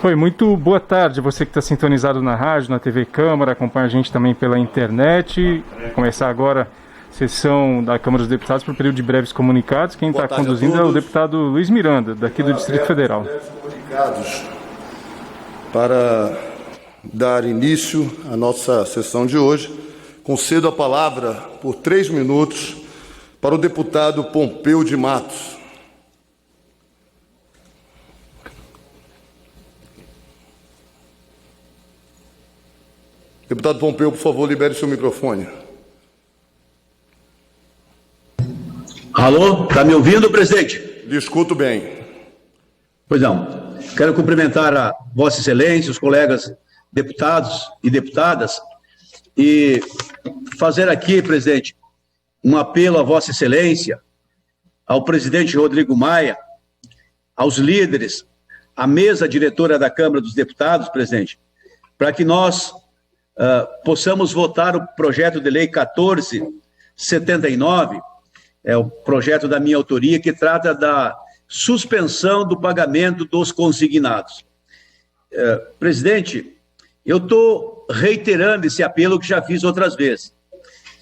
Oi, muito boa tarde. Você que está sintonizado na rádio, na TV Câmara, acompanha a gente também pela internet. Vou começar agora a sessão da Câmara dos Deputados para o período de breves comunicados. Quem está conduzindo é o deputado Luiz Miranda, daqui do Distrito Federal. Para dar início à nossa sessão de hoje, concedo a palavra por 3 minutos para o deputado Pompeu de Matos. Deputado Pompeu, por favor, libere seu microfone. Alô, está me ouvindo, presidente? Lhe escuto bem. Pois não. Quero cumprimentar a Vossa Excelência, os colegas deputados e deputadas, e fazer aqui, presidente, um apelo à Vossa Excelência, ao presidente Rodrigo Maia, aos líderes, à mesa diretora da Câmara dos Deputados, presidente, para que nós possamos votar o projeto de lei 1479, é o projeto da minha autoria, que trata da suspensão do pagamento dos consignados. Presidente, eu estou reiterando esse apelo que já fiz outras vezes.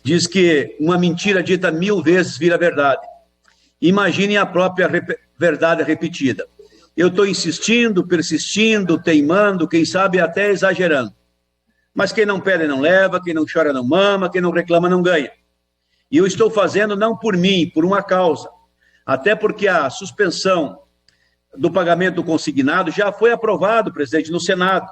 Diz que uma mentira dita 1000 vezes vira verdade. Imaginem a própria verdade repetida. Eu estou insistindo, persistindo, teimando, quem sabe até exagerando. Mas quem não pede não leva, quem não chora não mama, quem não reclama não ganha. E eu estou fazendo não por mim, por uma causa. Até porque a suspensão do pagamento do consignado já foi aprovado, presidente, no Senado.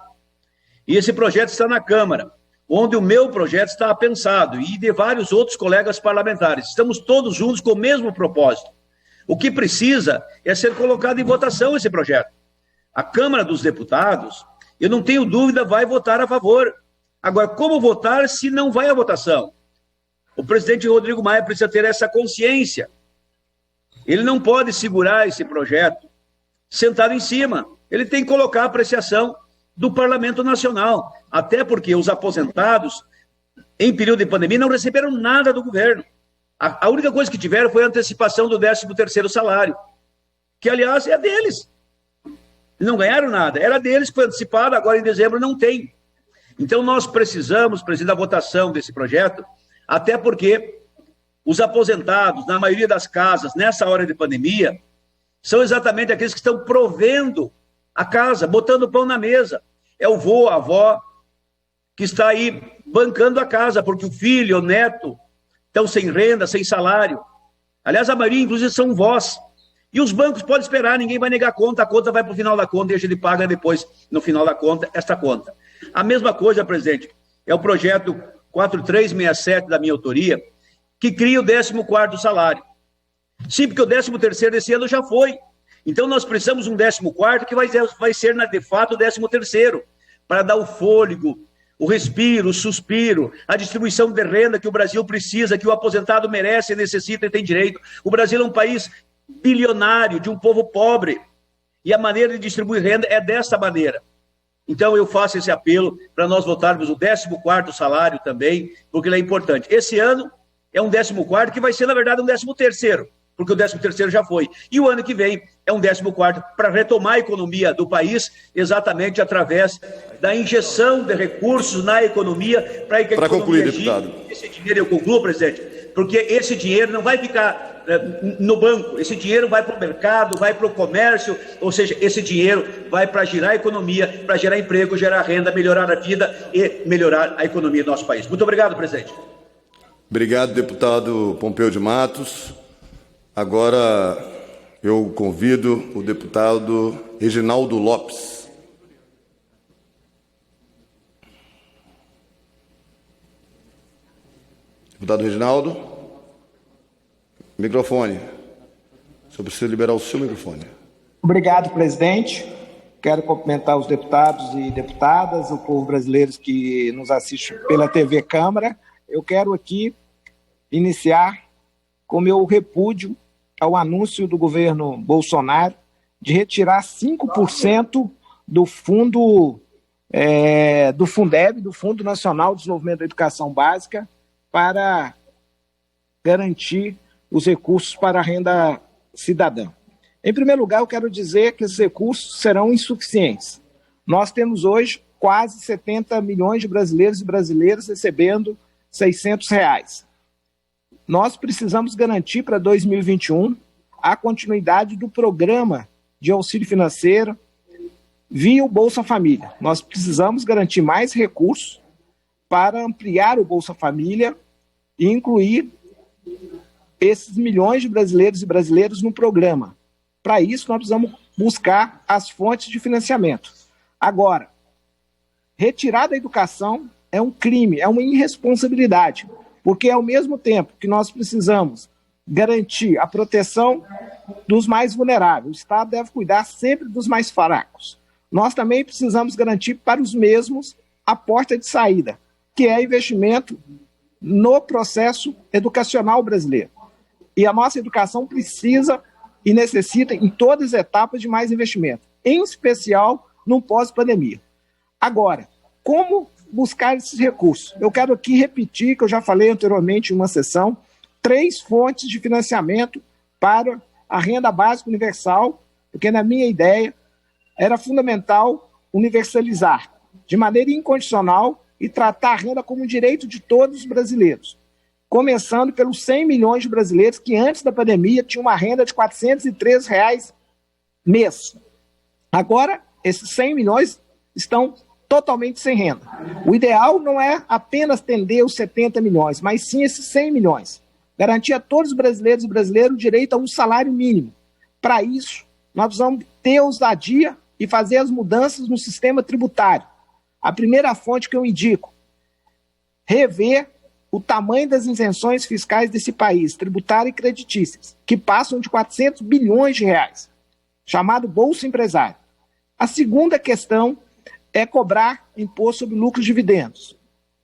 E esse projeto está na Câmara, onde o meu projeto está pensado, e de vários outros colegas parlamentares. Estamos todos juntos com o mesmo propósito. O que precisa é ser colocado em votação esse projeto. A Câmara dos Deputados, eu não tenho dúvida, vai votar a favor. Agora, como votar se não vai à votação? O presidente Rodrigo Maia precisa ter essa consciência. Ele não pode segurar esse projeto sentado em cima. Ele tem que colocar a apreciação do Parlamento Nacional. Até porque os aposentados, em período de pandemia, não receberam nada do governo. A única coisa que tiveram foi a antecipação do 13º salário, que, aliás, é deles. Não ganharam nada. Era deles, foi antecipado, agora em dezembro não tem. Então, nós precisamos, presidente, da votação desse projeto, até porque os aposentados, na maioria das casas, nessa hora de pandemia, são exatamente aqueles que estão provendo a casa, botando pão na mesa. É o vô, a avó, que está aí bancando a casa, porque o filho, o neto, estão sem renda, sem salário. Aliás, a maioria, inclusive, são vós. E os bancos podem esperar, ninguém vai negar a conta vai para o final da conta e a gente paga depois, no final da conta, esta conta. A mesma coisa, presidente, é o projeto 4367 da minha autoria, que cria o 14º salário. Sim, porque o 13º desse ano já foi. Então, nós precisamos de um 14º que vai ser, de fato, o 13º, para dar o fôlego, o respiro, o suspiro, a distribuição de renda que o Brasil precisa, que o aposentado merece, necessita e tem direito. O Brasil é um país bilionário, de um povo pobre, e a maneira de distribuir renda é dessa maneira. Então, eu faço esse apelo para nós votarmos o 14º salário também, porque ele é importante. Esse ano é um 14º que vai ser, na verdade, um 13º, porque o 13º já foi. E o ano que vem é um 14º para retomar a economia do país, exatamente através da injeção de recursos na economia para que a economia concluir, deputado. Esse dinheiro, eu concluo, presidente, porque esse dinheiro não vai ficar no banco, esse dinheiro vai para o mercado, vai para o comércio, ou seja, esse dinheiro vai para girar a economia, para gerar emprego, gerar renda, melhorar a vida e melhorar a economia do nosso país. Muito obrigado, presidente. Obrigado, deputado Pompeu de Matos. Agora eu convido o deputado Reginaldo Lopes. Deputado Reginaldo, microfone. Só precisa liberar o seu microfone. Obrigado, presidente. Quero cumprimentar os deputados e deputadas, o povo brasileiro que nos assiste pela TV Câmara. Eu quero aqui iniciar com meu repúdio ao anúncio do governo Bolsonaro de retirar 5% do fundo do Fundeb, do Fundo Nacional de Desenvolvimento da Educação Básica, para garantir os recursos para a renda cidadã. Em primeiro lugar, eu quero dizer que esses recursos serão insuficientes. Nós temos hoje quase 70 milhões de brasileiros e brasileiras recebendo R$600. Nós precisamos garantir para 2021 a continuidade do programa de auxílio financeiro via o Bolsa Família. Nós precisamos garantir mais recursos para ampliar o Bolsa Família e incluir esses milhões de brasileiros e brasileiras no programa. Para isso, nós precisamos buscar as fontes de financiamento. Agora, retirar da educação é um crime, é uma irresponsabilidade, porque ao mesmo tempo que nós precisamos garantir a proteção dos mais vulneráveis, o Estado deve cuidar sempre dos mais fracos. Nós também precisamos garantir para os mesmos a porta de saída, que é investimento no processo educacional brasileiro. E a nossa educação precisa e necessita, em todas as etapas, de mais investimento, em especial no pós-pandemia. Agora, como buscar esses recursos? Eu quero aqui repetir, que eu já falei anteriormente em uma sessão, 3 fontes de financiamento para a renda básica universal, porque, na minha ideia, era fundamental universalizar de maneira incondicional e tratar a renda como um direito de todos os brasileiros, começando pelos 100 milhões de brasileiros que antes da pandemia tinham uma renda de R$403 mês. Agora, esses 100 milhões estão totalmente sem renda. O ideal não é apenas atender os 70 milhões, mas sim esses 100 milhões. Garantir a todos os brasileiros e brasileiras o direito a um salário mínimo. Para isso, nós precisamos ter ousadia e fazer as mudanças no sistema tributário. A primeira fonte que eu indico, rever o tamanho das isenções fiscais desse país, tributárias e creditícias, que passam de 400 bilhões de reais, chamado Bolsa Empresário. A segunda questão é cobrar imposto sobre lucros e dividendos.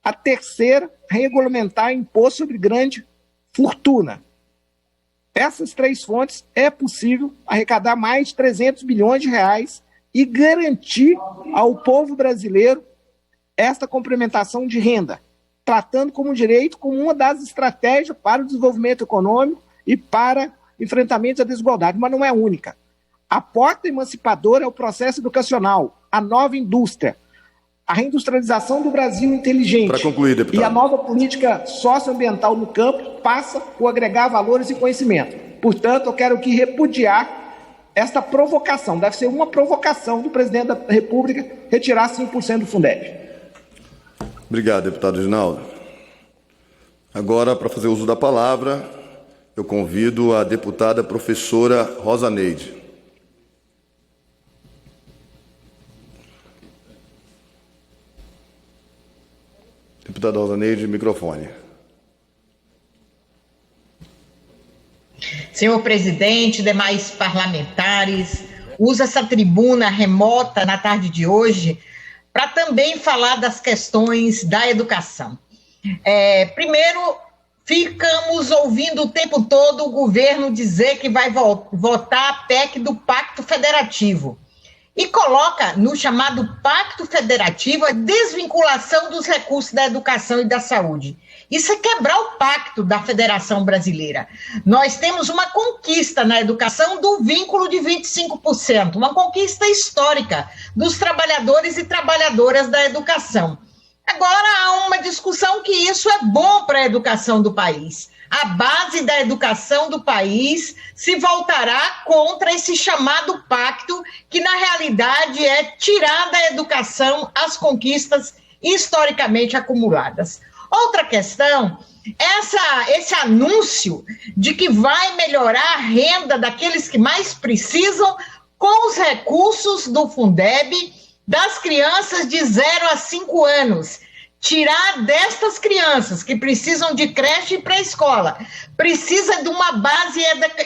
A terceira, regulamentar imposto sobre grande fortuna. Essas 3 fontes é possível arrecadar mais de 300 bilhões de reais e garantir ao povo brasileiro esta complementação de renda, tratando como direito como uma das estratégias para o desenvolvimento econômico e para enfrentamento à desigualdade, mas não é única. A porta emancipadora é o processo educacional, a nova indústria, a reindustrialização do Brasil inteligente. Para concluir, deputado. E a nova política socioambiental no campo passa por agregar valores e conhecimento. Portanto, eu quero aqui repudiar esta provocação. Deve ser uma provocação do presidente da República retirar 5% do Fundeb. Obrigado, deputado Reginaldo. Agora, para fazer uso da palavra, eu convido a deputada professora Rosa Neide. Deputada Rosa Neide, microfone. Senhor presidente, demais parlamentares, uso essa tribuna remota na tarde de hoje para também falar das questões da educação. Primeiro, ficamos ouvindo o tempo todo o governo dizer que vai votar a PEC do Pacto Federativo e coloca no chamado Pacto Federativo a desvinculação dos recursos da educação e da saúde. Isso é quebrar o pacto da Federação Brasileira. Nós temos uma conquista na educação do vínculo de 25%, uma conquista histórica dos trabalhadores e trabalhadoras da educação. Agora há uma discussão que isso é bom para a educação do país. A base da educação do país se voltará contra esse chamado pacto, que na realidade é tirar da educação as conquistas historicamente acumuladas. Outra questão, esse anúncio de que vai melhorar a renda daqueles que mais precisam com os recursos do Fundeb das crianças de 0 a 5 anos. Tirar destas crianças que precisam de creche e pré-escola, precisa de uma base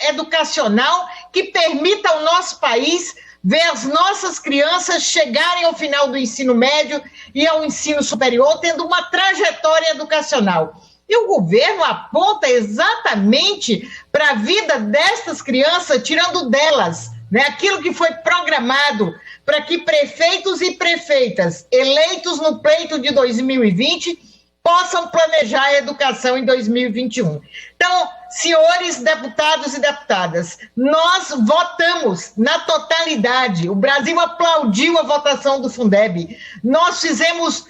educacional que permita ao nosso país ver as nossas crianças chegarem ao final do ensino médio e ao ensino superior, tendo uma trajetória educacional. E o governo aponta exatamente para a vida destas crianças, tirando delas, né, aquilo que foi programado para que prefeitos e prefeitas eleitos no pleito de 2020 possam planejar a educação em 2021. Então, senhores deputados e deputadas, nós votamos na totalidade, o Brasil aplaudiu a votação do Fundeb, nós fizemos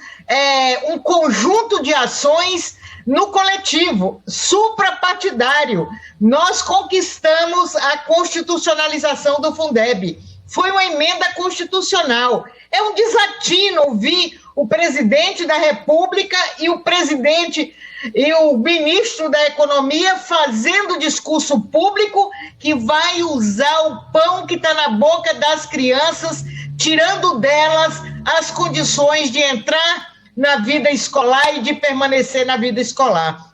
um conjunto de ações no coletivo, suprapartidário, nós conquistamos a constitucionalização do Fundeb, foi uma emenda constitucional, é um desatino ouvir o presidente da República e o presidente e o ministro da Economia fazendo discurso público que vai usar o pão que está na boca das crianças, tirando delas as condições de entrar na vida escolar e de permanecer na vida escolar.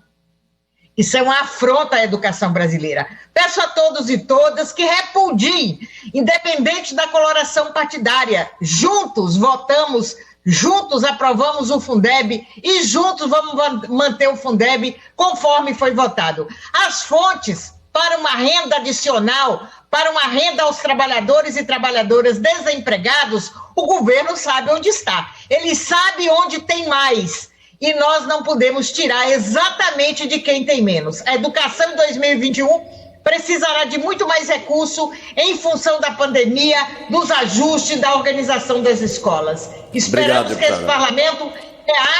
Isso é uma afronta à educação brasileira. Peço a todos e todas que repudiem, independente da coloração partidária. Juntos votamos, juntos aprovamos o Fundeb e juntos vamos manter o Fundeb conforme foi votado. As fontes para uma renda adicional, para uma renda aos trabalhadores e trabalhadoras desempregados, o governo sabe onde está. Ele sabe onde tem mais. E nós não podemos tirar exatamente de quem tem menos. A educação em 2021 precisará de muito mais recurso em função da pandemia, dos ajustes, da organização das escolas. Esperamos que esse parlamento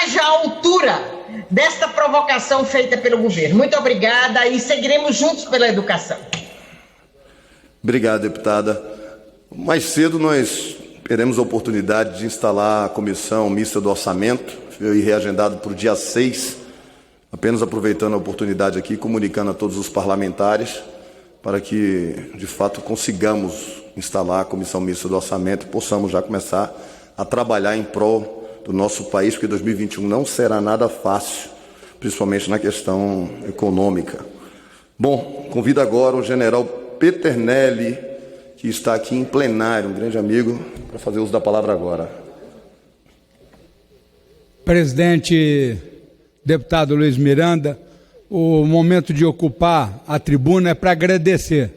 haja à altura desta provocação feita pelo governo. Muito obrigada e seguiremos juntos pela educação. Obrigado, deputada. Mais cedo nós teremos a oportunidade de instalar a comissão mista do orçamento, foi reagendado para o dia 6, apenas aproveitando a oportunidade aqui, comunicando a todos os parlamentares, para que, de fato, consigamos instalar a comissão mista do orçamento e possamos já começar a trabalhar em prol do nosso país, porque 2021 não será nada fácil, principalmente na questão econômica. Bom, convido agora o general Peternelli, que está aqui em plenário, um grande amigo, para fazer uso da palavra agora. Presidente, deputado Luiz Miranda, o momento de ocupar a tribuna é para agradecer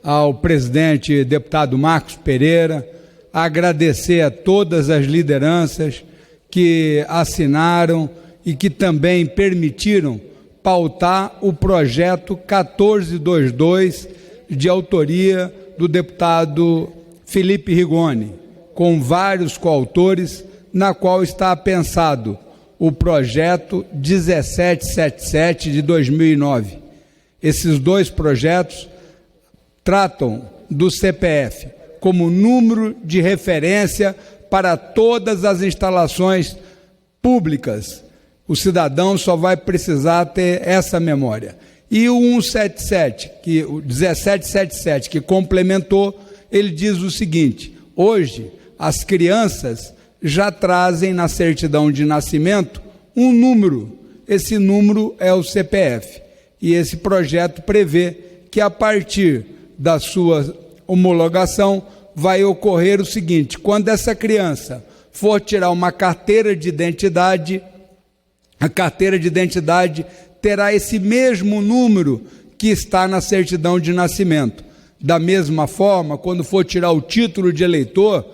ao presidente deputado Marcos Pereira, agradecer a todas as lideranças que assinaram e que também permitiram pautar o projeto 1422 de autoria do deputado Felipe Rigoni, com vários coautores, na qual está pensado o projeto 1777 de 2009. Esses dois projetos tratam do CPF como número de referência para todas as instalações públicas. O cidadão só vai precisar ter essa memória. E o 177, o 1777, que complementou, ele diz o seguinte: hoje as crianças já trazem na certidão de nascimento um número, esse número é o CPF, e esse projeto prevê que a partir da sua homologação vai ocorrer o seguinte: quando essa criança for tirar uma carteira de identidade, a carteira de identidade terá esse mesmo número que está na certidão de nascimento. Da mesma forma, quando for tirar o título de eleitor,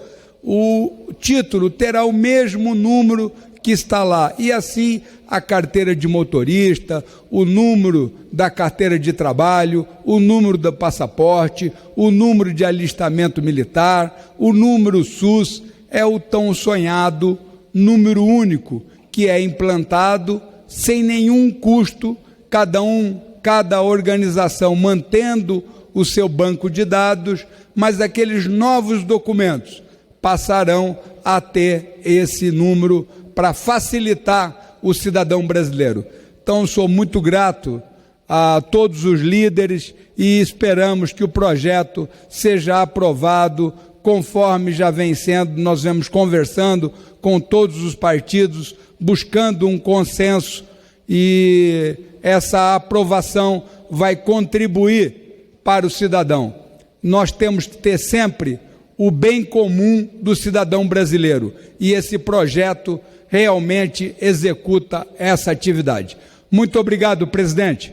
o título terá o mesmo número que está lá, e assim a carteira de motorista, o número da carteira de trabalho, o número do passaporte, o número de alistamento militar, o número SUS, é o tão sonhado número único, que é implantado sem nenhum custo, cada organização mantendo o seu banco de dados, mas aqueles novos documentos passarão a ter esse número para facilitar o cidadão brasileiro. Então, sou muito grato a todos os líderes e esperamos que o projeto seja aprovado conforme já vem sendo. Nós vamos conversando com todos os partidos, buscando um consenso, e essa aprovação vai contribuir para o cidadão. Nós temos que ter sempre o bem comum do cidadão brasileiro, e esse projeto realmente executa essa atividade. Muito obrigado, presidente.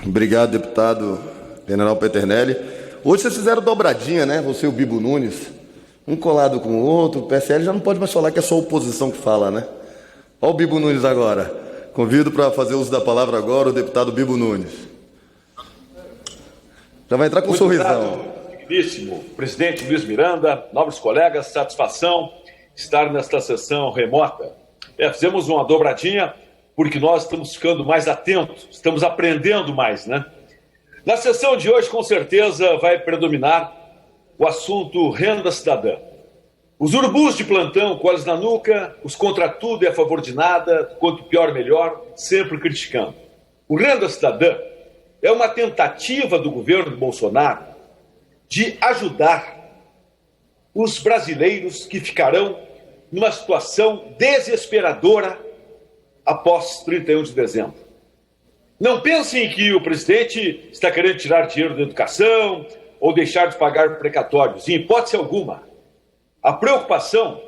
Obrigado, deputado general Peternelli. Hoje vocês fizeram dobradinha, né? Você e o Bibo Nunes. um colado com o outro. O PSL já não pode mais falar que é só a oposição que fala, né? Olha o Bibo Nunes agora. Convido para fazer uso da palavra agora o deputado Bibo Nunes. Já vai entrar com um sorrisão. Digníssimo presidente Luiz Miranda, nobres colegas, satisfação estar nesta sessão remota. Fizemos uma dobradinha porque nós estamos ficando mais atentos, estamos aprendendo mais, né? Na sessão de hoje, com certeza, vai predominar o assunto renda cidadã. Os urubus de plantão, com olhos na nuca, os contra tudo e a favor de nada, quanto pior melhor, sempre criticando. O renda cidadã é uma tentativa do governo Bolsonaro de ajudar os brasileiros que ficarão numa situação desesperadora após 31 de dezembro. Não pensem que o presidente está querendo tirar dinheiro da educação ou deixar de pagar precatórios, em hipótese alguma. A preocupação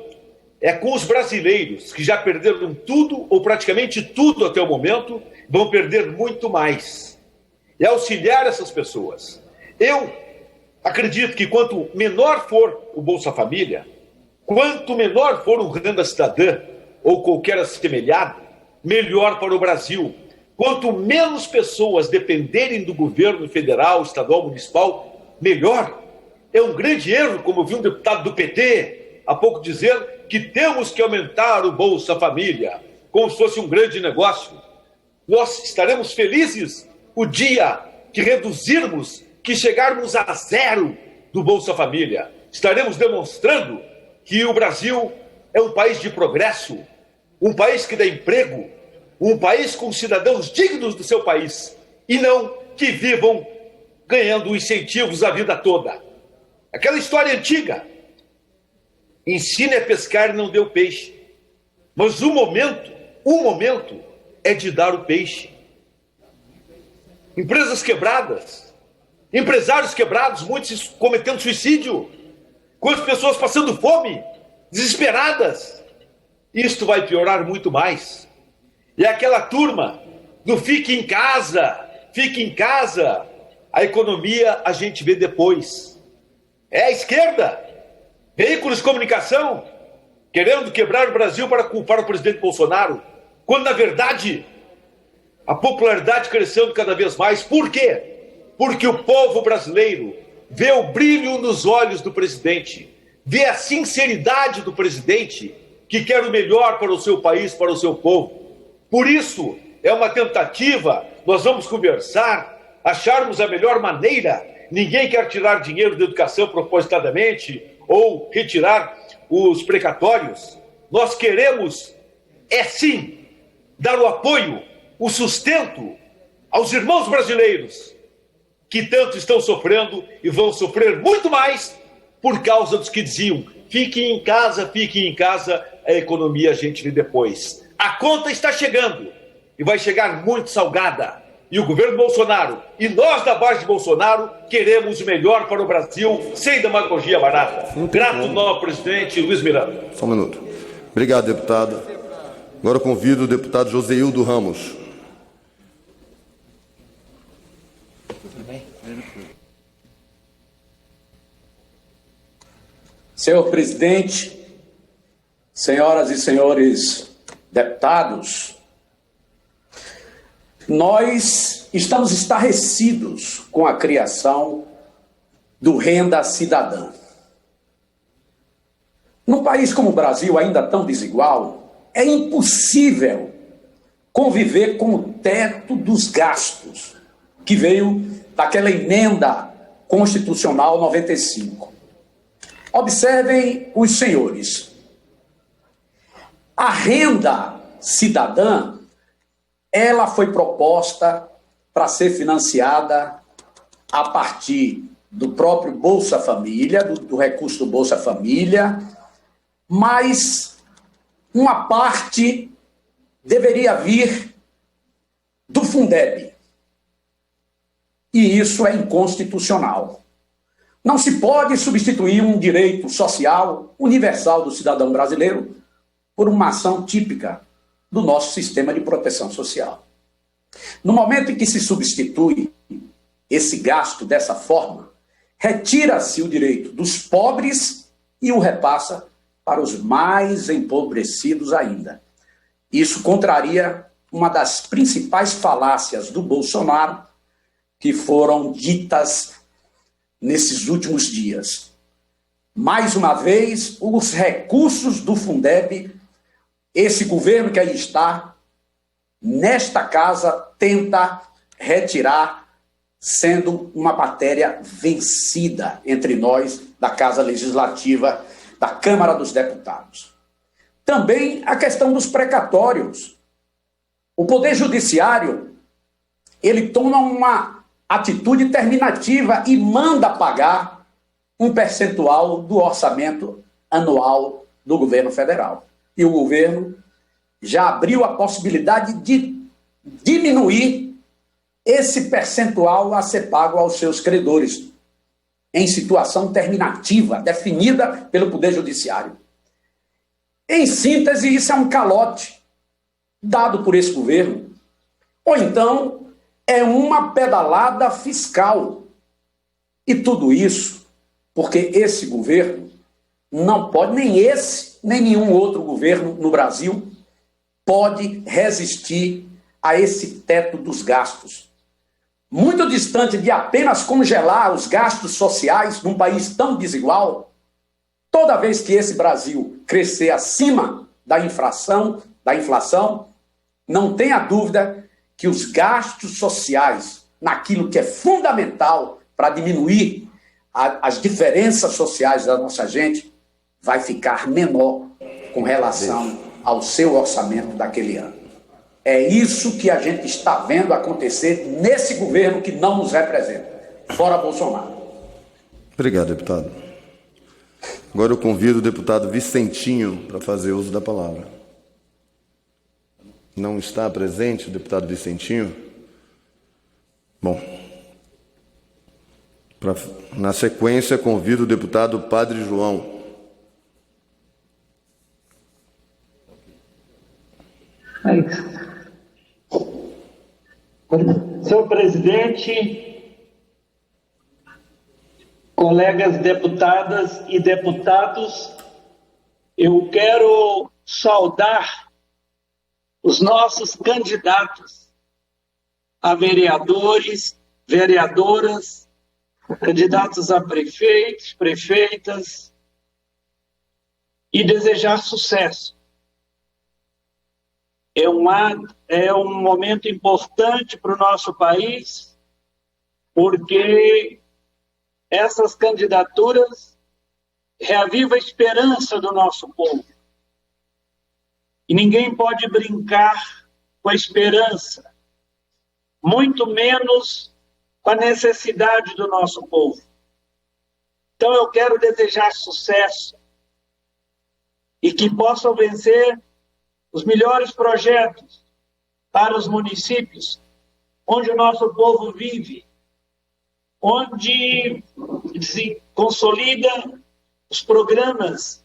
é com os brasileiros que já perderam tudo ou praticamente tudo até o momento, vão perder muito mais. E auxiliar essas pessoas. Eu acredito que quanto menor for o Bolsa Família, quanto menor for o Renda Cidadã ou qualquer assemelhado, melhor para o Brasil. Quanto menos pessoas dependerem do governo federal, estadual, municipal, melhor. É um grande erro, como eu vi um deputado do PT há pouco dizer, que temos que aumentar o Bolsa Família, como se fosse um grande negócio. Nós estaremos felizes o dia que reduzirmos, que chegarmos a zero do Bolsa Família. Estaremos demonstrando que o Brasil é um país de progresso, um país que dá emprego, um país com cidadãos dignos do seu país, e não que vivam ganhando incentivos a vida toda. Aquela história antiga, ensine a pescar e não dê o peixe. Mas o momento é de dar o peixe. Empresas quebradas, empresários quebrados, muitos cometendo suicídio, quantas pessoas passando fome, desesperadas. Isto vai piorar muito mais. E aquela turma do fique em casa, a economia a gente vê depois. É a esquerda, veículos de comunicação, querendo quebrar o Brasil para culpar o presidente Bolsonaro, quando, na verdade, a popularidade crescendo cada vez mais. Por quê? Porque o povo brasileiro vê o brilho nos olhos do presidente, vê a sinceridade do presidente, que quer o melhor para o seu país, para o seu povo. Por isso, é uma tentativa, nós vamos conversar, acharmos a melhor maneira. Ninguém quer tirar dinheiro da educação propositadamente ou retirar os precatórios. Nós queremos, sim, dar o apoio, o sustento aos irmãos brasileiros que tanto estão sofrendo e vão sofrer muito mais por causa dos que diziam fiquem em casa, a economia a gente vê depois. A conta está chegando e vai chegar muito salgada. E o governo Bolsonaro e nós da base de Bolsonaro queremos o melhor para o Brasil, sem demagogia barata. Grato ao presidente Luiz Miranda. Só um minuto. Obrigado, deputado. Agora eu convido o deputado Joseildo Ramos. Senhor presidente, senhoras e senhores deputados, nós estamos estarrecidos com a criação do Renda Cidadã. Num país como o Brasil, ainda tão desigual, é impossível conviver com o teto dos gastos que veio daquela emenda constitucional 95. Observem os senhores. A renda cidadã, ela foi proposta para ser financiada a partir do próprio Bolsa Família, do recurso do Bolsa Família, mas uma parte deveria vir do Fundeb. E isso é inconstitucional. Não se pode substituir um direito social universal do cidadão brasileiro por uma ação típica do nosso sistema de proteção social. No momento em que se substitui esse gasto dessa forma, retira-se o direito dos pobres e o repassa para os mais empobrecidos ainda. Isso contraria uma das principais falácias do Bolsonaro que foram ditas nesses últimos dias. Mais uma vez, os recursos do Fundeb, esse governo que aí está, nesta casa, tenta retirar, sendo uma matéria vencida entre nós, da Casa Legislativa, da Câmara dos Deputados. Também a questão dos precatórios. O Poder Judiciário, ele toma uma atitude terminativa e manda pagar um percentual do orçamento anual do governo federal. E o governo já abriu a possibilidade de diminuir esse percentual a ser pago aos seus credores, em situação terminativa, definida pelo Poder Judiciário. Em síntese, isso é um calote dado por esse governo. Ou então, é uma pedalada fiscal. E tudo isso porque esse governo não pode, nem esse, nem nenhum outro governo no Brasil, pode resistir a esse teto dos gastos. Muito distante de apenas congelar os gastos sociais num país tão desigual, toda vez que esse Brasil crescer acima da inflação, não tenha dúvida que os gastos sociais, naquilo que é fundamental para diminuir as diferenças sociais da nossa gente, vai ficar menor com relação ao seu orçamento daquele ano. É isso que a gente está vendo acontecer nesse governo que não nos representa. Fora Bolsonaro. Obrigado, deputado. Agora eu convido o deputado Vicentinho para fazer uso da palavra. Não está presente o deputado Vicentinho? Bom, na sequência, convido o deputado Padre João. Senhor presidente, colegas deputadas e deputados, eu quero saudar os nossos candidatos a vereadores, vereadoras, candidatos a prefeitos, prefeitas, e desejar sucesso. É um momento importante para o nosso país, porque essas candidaturas reavivam a esperança do nosso povo. E ninguém pode brincar com a esperança, muito menos com a necessidade do nosso povo. Então eu quero desejar sucesso e que possam vencer os melhores projetos para os municípios onde o nosso povo vive, onde se consolida os programas,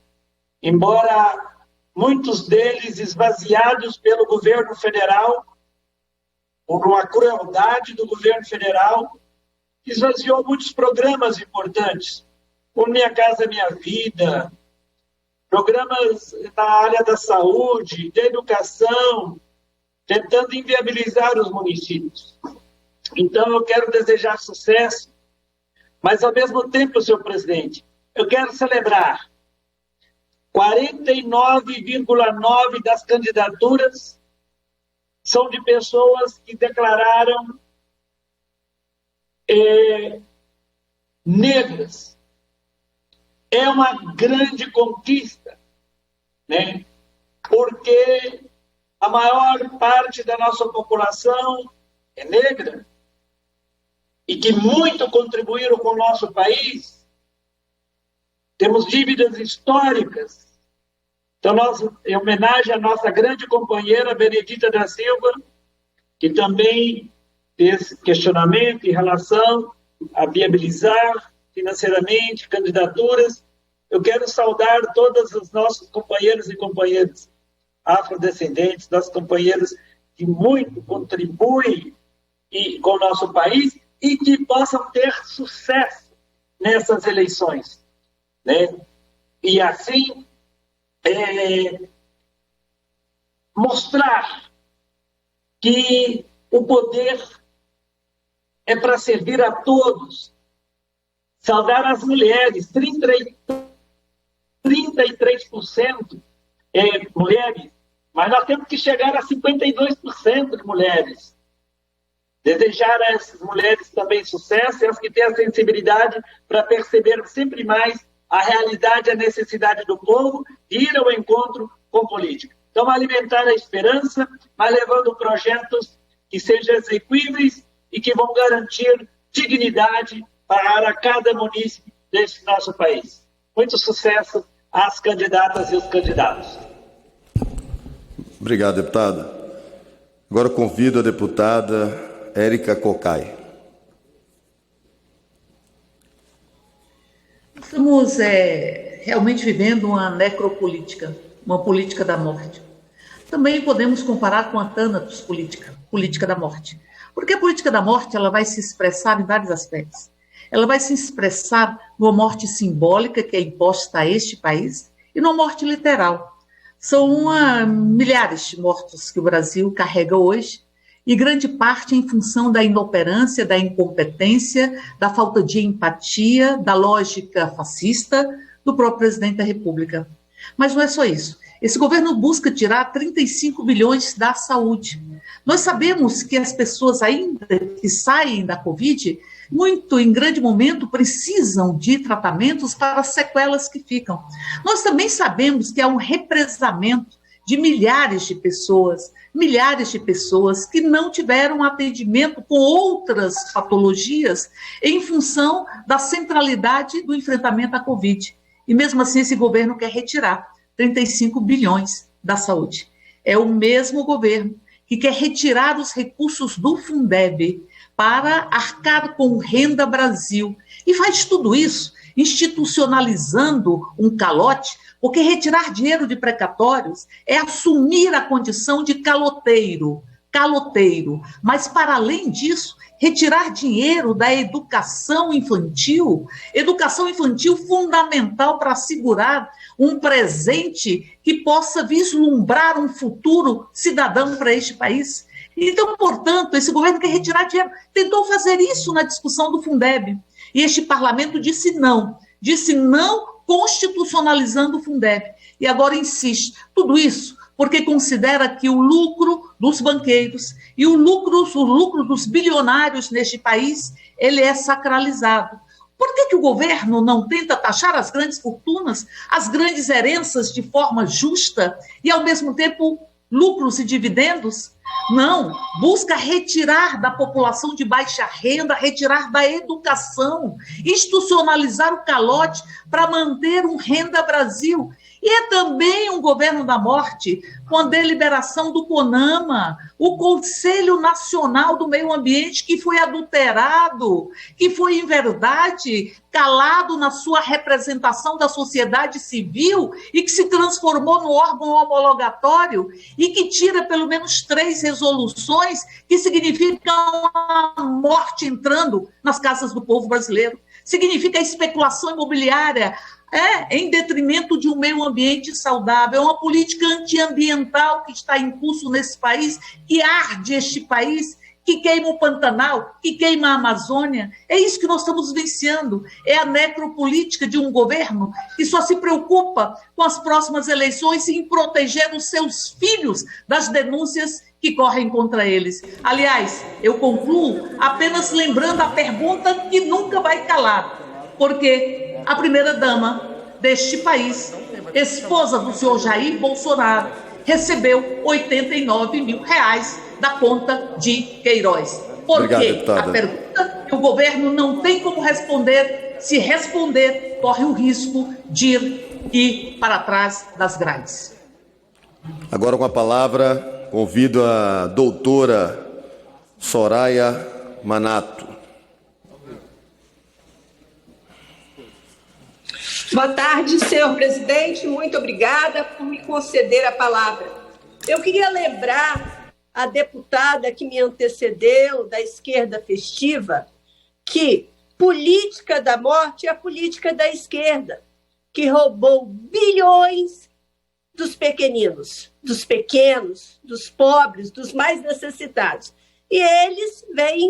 embora muitos deles esvaziados pelo governo federal, por uma crueldade do governo federal, que esvaziou muitos programas importantes, como Minha Casa Minha Vida, programas na área da saúde, da educação, tentando inviabilizar os municípios. Então, eu quero desejar sucesso, mas, ao mesmo tempo, senhor presidente, eu quero celebrar 49,9% das candidaturas são de pessoas que declararam negras. É uma grande conquista, né? Porque a maior parte da nossa população é negra e que muito contribuíram com o nosso país. Temos dívidas históricas. Então, em homenagem à nossa grande companheira Benedita da Silva, que também fez questionamento em relação a viabilizar financeiramente candidaturas, eu quero saudar todos os nossos companheiros e companheiras afrodescendentes, nossos companheiros que muito contribuem com o nosso país e que possam ter sucesso nessas eleições, né? e assim mostrar que o poder é para servir a todos. Saudar as mulheres, 33% mulheres, mas nós temos que chegar a 52% de mulheres. Desejar a essas mulheres também sucesso e as que têm a sensibilidade para perceber sempre mais a realidade e a necessidade do povo de ir ao encontro com política. Então, alimentar a esperança, mas levando projetos que sejam execuíveis e que vão garantir dignidade para cada munícipe deste nosso país. Muito sucesso às candidatas e os candidatos. Obrigado, deputada. Agora convido a deputada Érica Cocai. Estamos realmente vivendo uma necropolítica, uma política da morte. Também podemos comparar com a Thanatos política da morte. Porque a política da morte ela vai se expressar em vários aspectos. Ela vai se expressar numa morte simbólica que é imposta a este país e numa morte literal. São milhares de mortos que o Brasil carrega hoje, e grande parte em função da inoperância, da incompetência, da falta de empatia, da lógica fascista do próprio presidente da República. Mas não é só isso. Esse governo busca tirar 35 bilhões da saúde. Nós sabemos que as pessoas ainda que saem da Covid, em grande momento, precisam de tratamentos para as sequelas que ficam. Nós também sabemos que há um represamento de milhares de pessoas que não tiveram atendimento com outras patologias em função da centralidade do enfrentamento à Covid. E mesmo assim esse governo quer retirar 35 bilhões da saúde. É o mesmo governo que quer retirar os recursos do Fundeb para arcar com o Renda Brasil. E faz tudo isso institucionalizando um calote, porque retirar dinheiro de precatórios é assumir a condição de caloteiro. Mas, para além disso, retirar dinheiro da educação infantil fundamental para assegurar um presente que possa vislumbrar um futuro cidadão para este país. Então, portanto, esse governo quer retirar dinheiro. Tentou fazer isso na discussão do Fundeb. E este parlamento disse não constitucionalizando o Fundeb. E agora insiste. Tudo isso porque considera que o lucro dos banqueiros e o lucro dos bilionários neste país, ele é sacralizado. Por que o governo não tenta taxar as grandes fortunas, as grandes heranças de forma justa e, ao mesmo tempo, lucros e dividendos? Não, busca retirar da população de baixa renda, retirar da educação, institucionalizar o calote para manter um Renda Brasil. E é também um governo da morte com a deliberação do CONAMA, o Conselho Nacional do Meio Ambiente, que foi adulterado, que foi, em verdade, calado na sua representação da sociedade civil e que se transformou no órgão homologatório e que tira pelo menos 3 resoluções que significam a morte entrando nas casas do povo brasileiro. Significa a especulação imobiliária, em detrimento de um meio ambiente saudável. É uma política antiambiental que está em curso nesse país, que arde este país, que queima o Pantanal, que queima a Amazônia. É isso que nós estamos vivenciando. É a necropolítica de um governo que só se preocupa com as próximas eleições e em proteger os seus filhos das denúncias que correm contra eles. Aliás, eu concluo apenas lembrando a pergunta que nunca vai calar, porque a primeira-dama deste país, esposa do senhor Jair Bolsonaro, recebeu R$89 mil da conta de Queiroz. Por quê? A pergunta que o governo não tem como responder, se responder, corre o risco de ir para trás das grades. Agora com a palavra, convido a doutora Soraya Manato. Boa tarde, senhor presidente. Muito obrigada por me conceder a palavra. Eu queria lembrar a deputada que me antecedeu, da esquerda festiva, que política da morte é a política da esquerda. que roubou bilhões dos pequeninos, dos pequenos, dos pobres, dos mais necessitados. E eles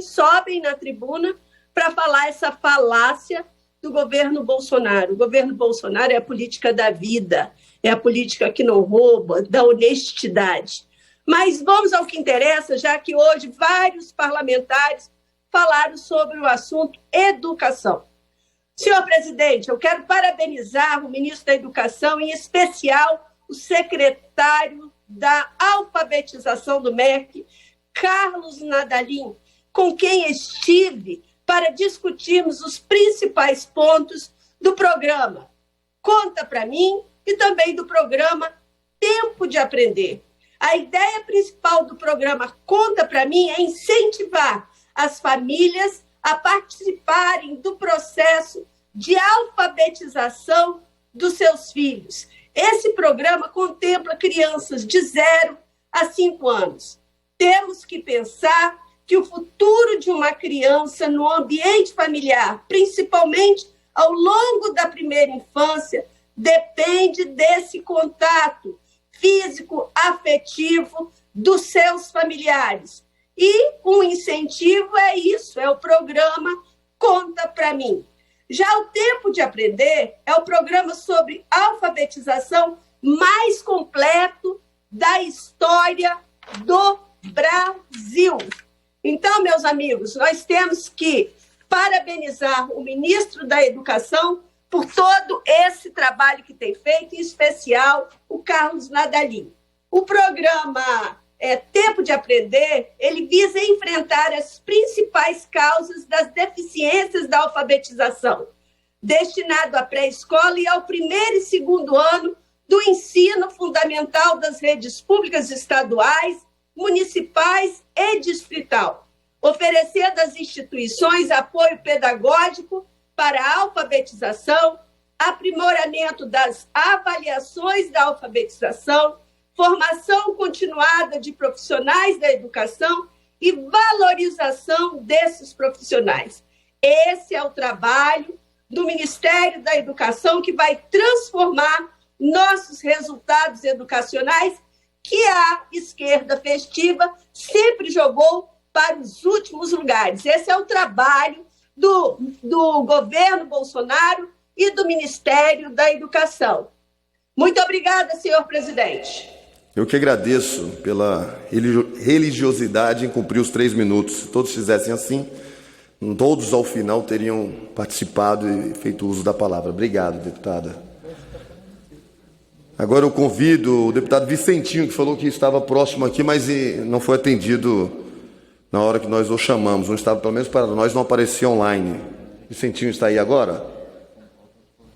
sobem na tribuna para falar essa falácia do governo Bolsonaro. O governo Bolsonaro é a política da vida, é a política que não rouba, da honestidade. Mas vamos ao que interessa, já que hoje vários parlamentares falaram sobre o assunto educação. Senhor presidente, eu quero parabenizar o ministro da Educação, em especial o secretário da Alfabetização do MEC, Carlos Nadalim, com quem estive para discutirmos os principais pontos do programa Conta para Mim e também do programa Tempo de Aprender. A ideia principal do programa Conta para Mim é incentivar as famílias a participarem do processo de alfabetização dos seus filhos. Esse programa contempla crianças de 0 a 5 anos. Temos que pensar que o futuro de uma criança no ambiente familiar, principalmente ao longo da primeira infância, depende desse contato físico, afetivo dos seus familiares. E um incentivo é isso, é o programa Conta para Mim. Já o Tempo de Aprender é o programa sobre alfabetização mais completo da história do Brasil. Então, meus amigos, nós temos que parabenizar o ministro da Educação por todo esse trabalho que tem feito, em especial o Carlos Nadalim. O programa Tempo de Aprender, ele visa enfrentar as principais causas das deficiências da alfabetização, destinado à pré-escola e ao primeiro e segundo ano do ensino fundamental das redes públicas estaduais, municipais e distrital, oferecendo às instituições apoio pedagógico para a alfabetização, aprimoramento das avaliações da alfabetização, formação continuada de profissionais da educação e valorização desses profissionais. Esse é o trabalho do Ministério da Educação, que vai transformar nossos resultados educacionais, que a esquerda festiva sempre jogou para os últimos lugares. Esse é o trabalho do governo Bolsonaro e do Ministério da Educação. Muito obrigada, senhor presidente. Eu que agradeço pela religiosidade em cumprir os 3 minutos. Se todos fizessem assim, todos ao final teriam participado e feito uso da palavra. Obrigado, deputada. Agora eu convido o deputado Vicentinho, que falou que estava próximo aqui, mas não foi atendido na hora que nós o chamamos. Não estava, pelo menos para nós, não aparecia online. Vicentinho está aí agora?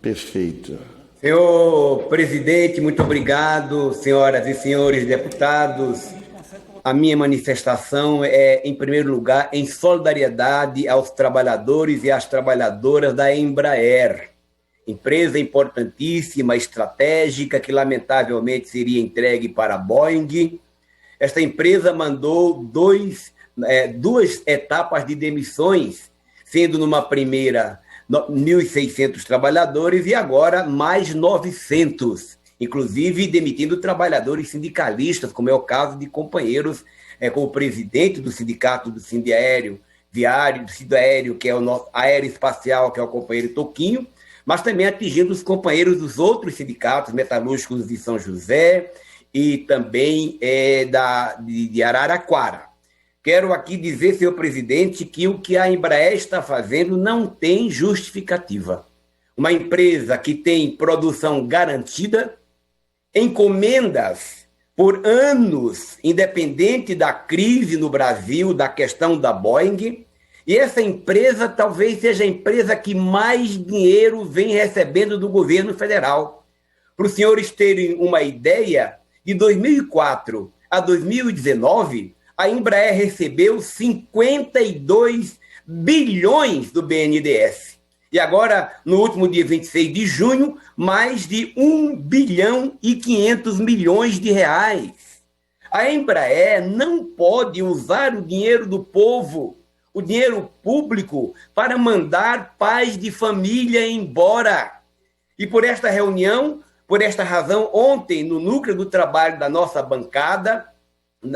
Perfeito. Senhor presidente, muito obrigado. Senhoras e senhores deputados, a minha manifestação é, em primeiro lugar, em solidariedade aos trabalhadores e às trabalhadoras da Embraer, empresa importantíssima, estratégica, que lamentavelmente seria entregue para a Boeing. Esta empresa mandou duas etapas de demissões, sendo numa primeira 1.600 trabalhadores e agora mais 900, inclusive demitindo trabalhadores sindicalistas, como é o caso de companheiros, como o presidente do sindicato do Sindiaéreo Viário, do Sindiaéreo, que é o nosso aeroespacial, que é o companheiro Toquinho, mas também atingindo os companheiros dos outros sindicatos metalúrgicos de São José e também de Araraquara. Quero aqui dizer, senhor presidente, que o que a Embraer está fazendo não tem justificativa. Uma empresa que tem produção garantida, encomendas por anos, independente da crise no Brasil, da questão da Boeing, e essa empresa talvez seja a empresa que mais dinheiro vem recebendo do governo federal. Para os senhores terem uma ideia, de 2004 a 2019, a Embraer recebeu 52 bilhões do BNDES. E agora, no último dia 26 de junho, mais de 1 bilhão e 500 milhões de reais. A Embraer não pode usar o dinheiro do povo, o dinheiro público, para mandar pais de família embora. E por esta reunião, por esta razão, ontem, no núcleo do trabalho da nossa bancada,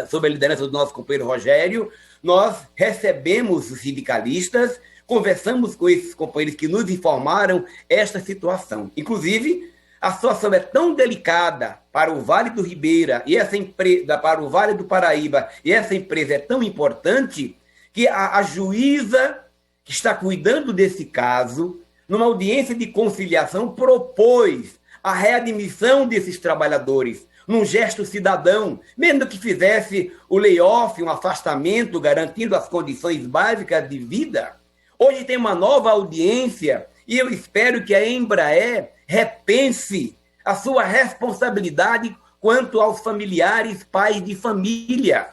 sob a liderança do nosso companheiro Rogério, nós recebemos os sindicalistas, conversamos com esses companheiros que nos informaram esta situação. Inclusive, a situação é tão delicada para o Vale do Ribeira e essa empresa, para o Vale do Paraíba, e essa empresa é tão importante que a juíza que está cuidando desse caso, numa audiência de conciliação, propôs a readmissão desses trabalhadores num gesto cidadão, mesmo que fizesse o layoff, um afastamento, garantindo as condições básicas de vida. Hoje tem uma nova audiência e eu espero que a Embraer repense a sua responsabilidade quanto aos familiares, pais de família.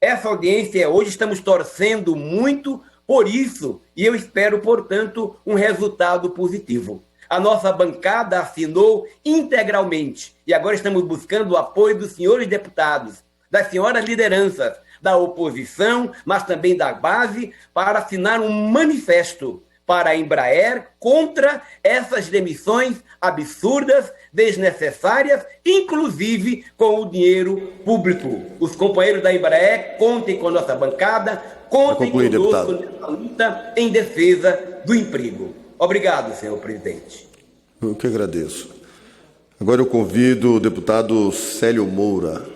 Essa audiência, hoje estamos torcendo muito por isso e eu espero, portanto, um resultado positivo. A nossa bancada assinou integralmente e agora estamos buscando o apoio dos senhores deputados, das senhoras lideranças, da oposição, mas também da base, para assinar um manifesto para a Embraer contra essas demissões absurdas, desnecessárias, inclusive com o dinheiro público. Os companheiros da Embraer, contem com a nossa bancada, contem conosco nessa luta em defesa do emprego. Obrigado, senhor presidente. Eu que agradeço. Agora eu convido o deputado Célio Moura.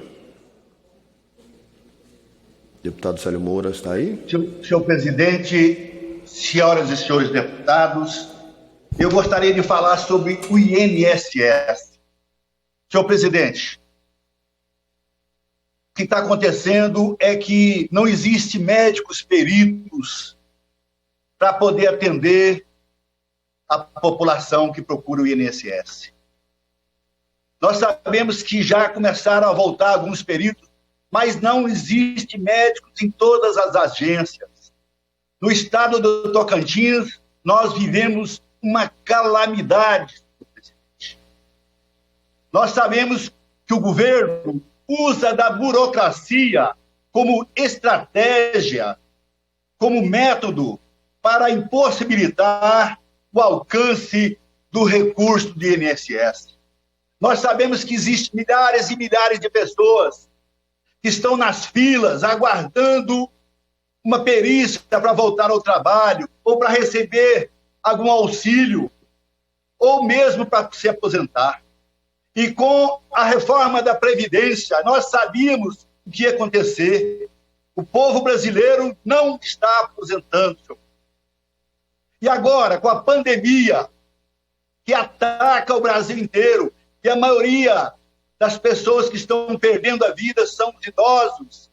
Deputado Célio Moura está aí? Senhor presidente, senhoras e senhores deputados, eu gostaria de falar sobre o INSS. Senhor presidente, o que está acontecendo é que não existe médicos peritos para poder atender a população que procura o INSS. Nós sabemos que já começaram a voltar alguns peritos, mas não existe médicos em todas as agências. No estado do Tocantins, nós vivemos uma calamidade. Nós sabemos que o governo usa da burocracia como estratégia, como método para impossibilitar o alcance do recurso do INSS. Nós sabemos que existem milhares e milhares de pessoas que estão nas filas aguardando uma perícia para voltar ao trabalho, ou para receber algum auxílio, ou mesmo para se aposentar. E com a reforma da Previdência, nós sabíamos o que ia acontecer. O povo brasileiro não está aposentando. E agora, com a pandemia, que ataca o Brasil inteiro, e a maioria das pessoas que estão perdendo a vida são os idosos,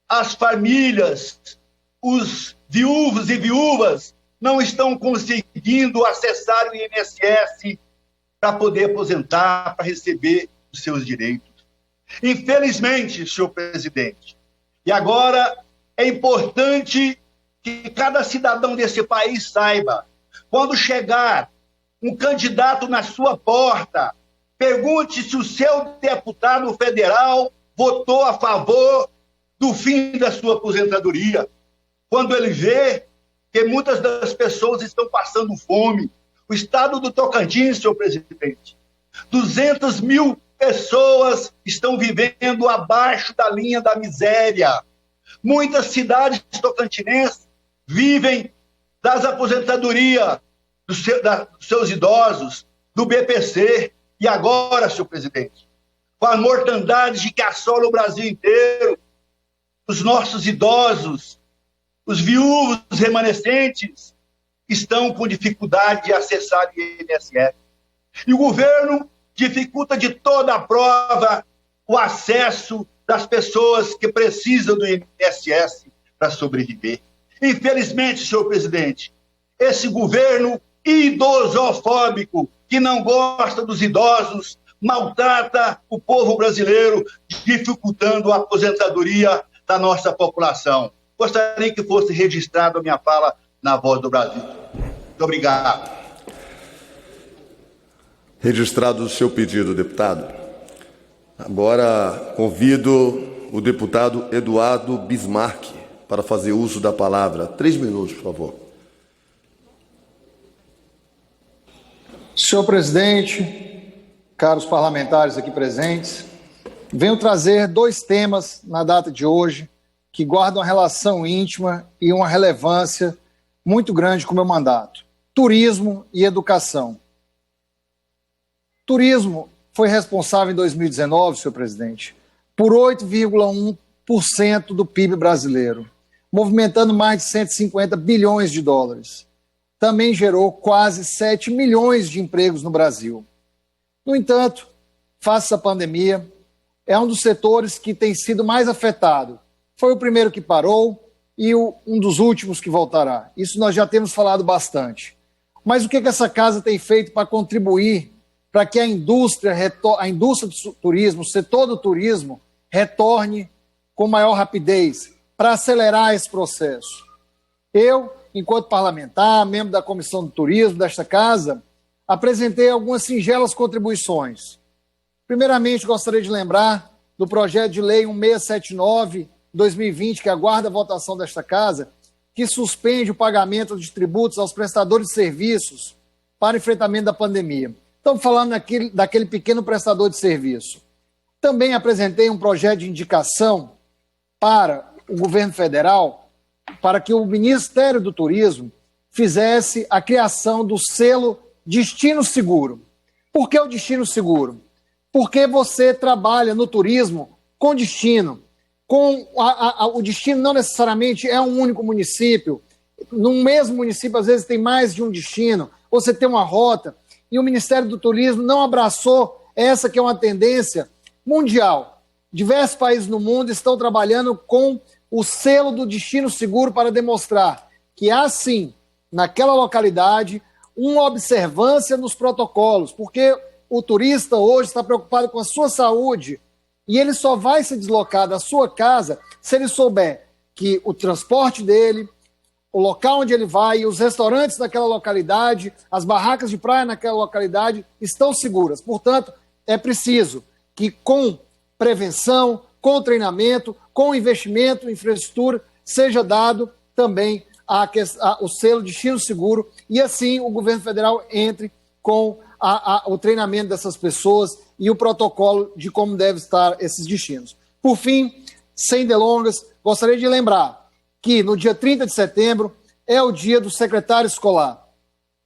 as famílias, os viúvos e viúvas não estão conseguindo acessar o INSS para poder aposentar, para receber os seus direitos. Infelizmente, senhor presidente, e agora é importante que cada cidadão desse país saiba, quando chegar um candidato na sua porta, pergunte se o seu deputado federal votou a favor do fim da sua aposentadoria. Quando ele vê que muitas das pessoas estão passando fome. O estado do Tocantins, senhor presidente, 200 mil pessoas estão vivendo abaixo da linha da miséria. Muitas cidades tocantinenses vivem das aposentadorias dos seus idosos, do BPC. E agora, senhor presidente, com a mortandade que assola o Brasil inteiro, os nossos idosos, os viúvos remanescentes estão com dificuldade de acessar o INSS. E o governo dificulta de toda a prova o acesso das pessoas que precisam do INSS para sobreviver. Infelizmente, senhor presidente, esse governo idosofóbico, que não gosta dos idosos, maltrata o povo brasileiro, dificultando a aposentadoria da nossa população. Gostaria que fosse registrado a minha fala na Voz do Brasil. Muito obrigado. Registrado o seu pedido, deputado. Agora convido o deputado Eduardo Bismarck para fazer uso da palavra. 3 minutos, por favor. Senhor presidente, caros parlamentares aqui presentes, venho trazer 2 temas na data de hoje que guardam uma relação íntima e uma relevância muito grande com o meu mandato: turismo e educação. Turismo foi responsável em 2019, senhor presidente, por 8,1% do PIB brasileiro, movimentando mais de 150 bilhões de dólares. Também gerou quase 7 milhões de empregos no Brasil. No entanto, face à pandemia, é um dos setores que tem sido mais afetado. Foi o primeiro que parou e um dos últimos que voltará. Isso nós já temos falado bastante. Mas o que essa casa tem feito para contribuir para que a indústria do turismo, o setor do turismo, retorne com maior rapidez, para acelerar esse processo? Eu, enquanto parlamentar, membro da Comissão do Turismo desta casa, apresentei algumas singelas contribuições. Primeiramente, gostaria de lembrar do projeto de lei 1679/2020, que aguarda a votação desta casa, que suspende o pagamento de tributos aos prestadores de serviços para enfrentamento da pandemia. Estamos falando daquele pequeno prestador de serviço. Também apresentei um projeto de indicação para o governo federal, para que o Ministério do Turismo fizesse a criação do selo Destino Seguro. Por que o Destino Seguro? Porque você trabalha no turismo com destino. O destino não necessariamente é um único município. No mesmo município, às vezes, tem mais de um destino. Você tem uma rota. E o Ministério do Turismo não abraçou essa que é uma tendência mundial. Diversos países no mundo estão trabalhando com o selo do Destino Seguro para demonstrar que há, sim, naquela localidade, uma observância nos protocolos, porque o turista hoje está preocupado com a sua saúde e ele só vai se deslocar da sua casa se ele souber que o transporte dele, o local onde ele vai e os restaurantes daquela localidade, as barracas de praia naquela localidade estão seguras. Portanto, é preciso que com prevenção, com treinamento, com investimento em infraestrutura, seja dado também o selo Destino Seguro e assim o governo federal entre com o treinamento dessas pessoas e o protocolo de como devem estar esses destinos. Por fim, sem delongas, gostaria de lembrar que no dia 30 de setembro é o dia do secretário escolar.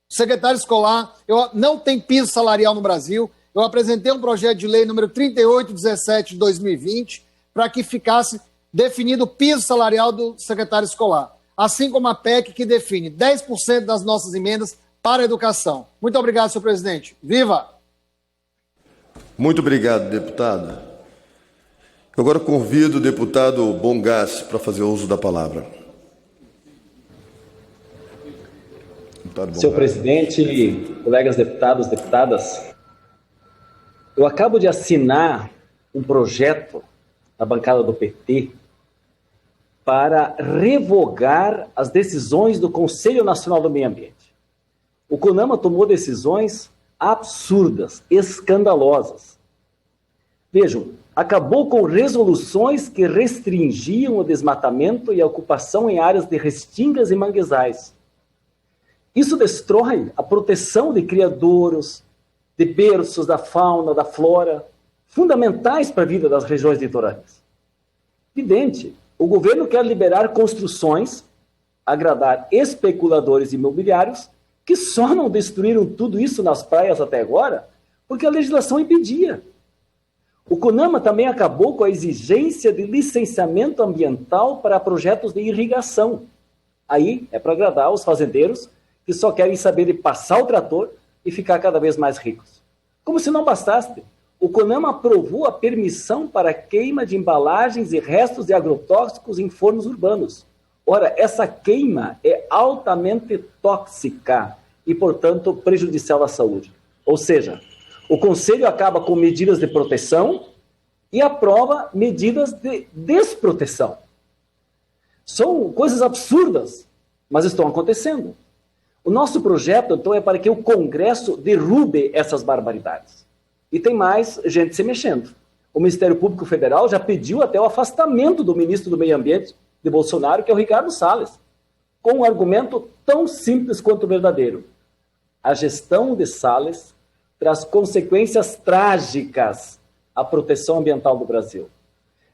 O secretário escolar não tem piso salarial no Brasil. Eu apresentei um projeto de lei número 3817 de 2020 para que ficasse definido o piso salarial do secretário escolar, assim como a PEC que define 10% das nossas emendas para a educação. Muito obrigado, senhor presidente. Viva! Muito obrigado, deputado. Eu agora convido o deputado Bongás para fazer uso da palavra. Senhor presidente, colegas deputados, deputadas, eu acabo de assinar um projeto da bancada do PT para revogar as decisões do Conselho Nacional do Meio Ambiente. O CONAMA tomou decisões absurdas, escandalosas. Vejam, acabou com resoluções que restringiam o desmatamento e a ocupação em áreas de restingas e manguezais. Isso destrói a proteção de criadouros, de berços da fauna, da flora, fundamentais para a vida das regiões litorâneas. Evidente, o governo quer liberar construções, agradar especuladores imobiliários, que só não destruíram tudo isso nas praias até agora, porque a legislação impedia. O CONAMA também acabou com a exigência de licenciamento ambiental para projetos de irrigação. Aí é para agradar os fazendeiros que só querem saber de passar o trator e ficar cada vez mais ricos. Como se não bastasse, o CONAMA aprovou a permissão para a queima de embalagens e restos de agrotóxicos em fornos urbanos. Ora, essa queima é altamente tóxica e, portanto, prejudicial à saúde. Ou seja, o Conselho acaba com medidas de proteção e aprova medidas de desproteção. São coisas absurdas, mas estão acontecendo. O nosso projeto, então, é para que o Congresso derrube essas barbaridades. E tem mais gente se mexendo. O Ministério Público Federal já pediu até o afastamento do ministro do Meio Ambiente de Bolsonaro, que é o Ricardo Salles, com um argumento tão simples quanto verdadeiro. A gestão de Salles traz consequências trágicas à proteção ambiental do Brasil.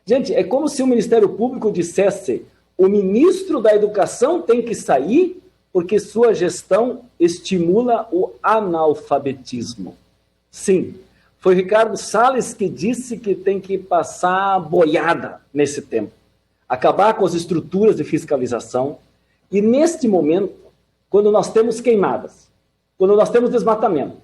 Gente, é como se o Ministério Público dissesse: o ministro da Educação tem que sair porque sua gestão estimula o analfabetismo. Sim, foi Ricardo Salles que disse que tem que passar boiada nesse tempo, acabar com as estruturas de fiscalização. E neste momento, quando nós temos queimadas, quando nós temos desmatamento,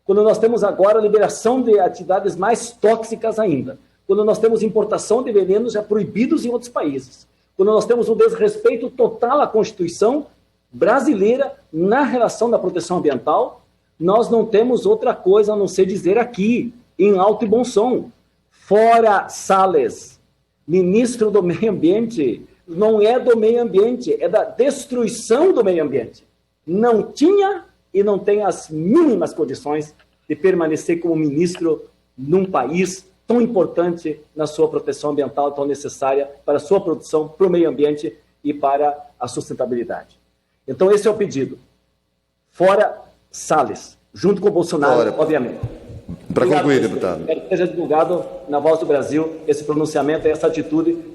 quando nós temos agora a liberação de atividades mais tóxicas ainda, quando nós temos importação de venenos já proibidos em outros países, quando nós temos um desrespeito total à Constituição brasileira na relação da proteção ambiental, nós não temos outra coisa a não ser dizer aqui, em alto e bom som: fora Salles, ministro do Meio Ambiente. Não é do meio ambiente, é da destruição do meio ambiente. Não tinha e não tem as mínimas condições de permanecer como ministro num país tão importante na sua proteção ambiental, tão necessária para a sua produção, para o meio ambiente e para a sustentabilidade. Então esse é o pedido. Fora Salles, junto com o Bolsonaro, obviamente. Para concluir, deputado. Quero que seja divulgado na Voz do Brasil esse pronunciamento, essa atitude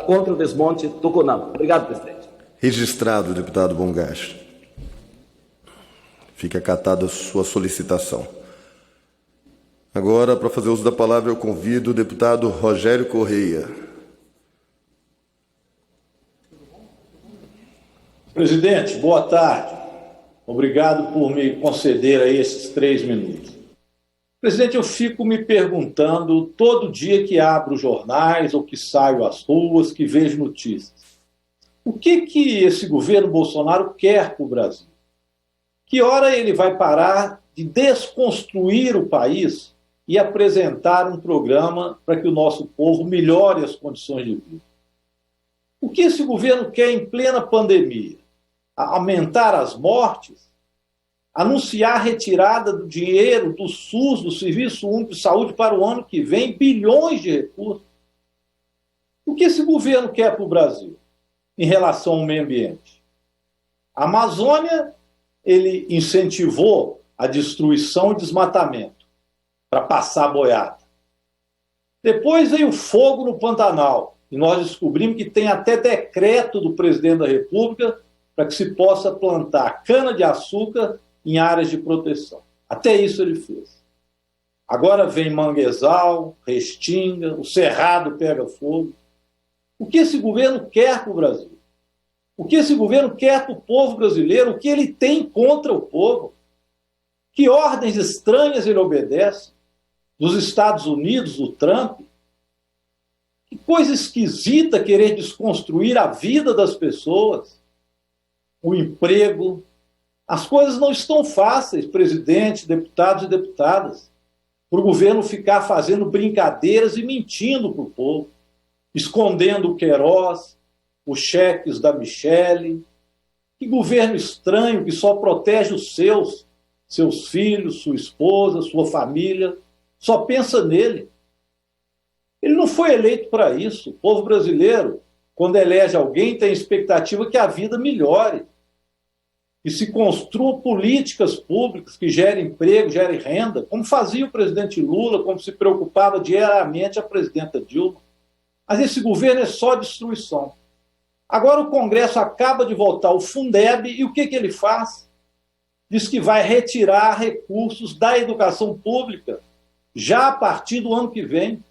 contra o desmonte do CONAMA. Obrigado, presidente. Registrado, deputado Bongache. Fica acatada a sua solicitação. Agora, para fazer uso da palavra, eu convido o deputado Rogério Correia. Presidente, boa tarde. Obrigado por me conceder aí esses 3 minutos. Presidente, eu fico me perguntando todo dia que abro jornais ou que saio às ruas, que vejo notícias. O que esse governo Bolsonaro quer para o Brasil? Que hora ele vai parar de desconstruir o país e apresentar um programa para que o nosso povo melhore as condições de vida? O que esse governo quer em plena pandemia? Aumentar as mortes? Anunciar a retirada do dinheiro do SUS, do Serviço Único de Saúde, para o ano que vem, bilhões de recursos? O que esse governo quer para o Brasil em relação ao meio ambiente? A Amazônia, ele incentivou a destruição e desmatamento para passar a boiada. Depois veio o fogo no Pantanal, e nós descobrimos que tem até decreto do presidente da República para que se possa plantar cana-de-açúcar em áreas de proteção. Até isso ele fez. Agora vem manguezal, restinga, o cerrado pega fogo. O que esse governo quer para o Brasil? O que esse governo quer para o povo brasileiro? O que ele tem contra o povo? Que ordens estranhas ele obedece? Dos Estados Unidos, do Trump? Que coisa esquisita querer desconstruir a vida das pessoas, o emprego. As coisas não estão fáceis, presidente, deputados e deputadas, para o governo ficar fazendo brincadeiras e mentindo para o povo, escondendo o Queiroz, os cheques da Michele. Que governo estranho que só protege os seus filhos, sua esposa, sua família, só pensa nele. Ele não foi eleito para isso. O povo brasileiro, quando elege alguém, tem expectativa que a vida melhore, que se construam políticas públicas que gerem emprego, gerem renda, como fazia o presidente Lula, como se preocupava diariamente a presidenta Dilma. Mas esse governo é só destruição. Agora o Congresso acaba de votar o Fundeb e o que ele faz? Diz que vai retirar recursos da educação pública já a partir do ano que vem.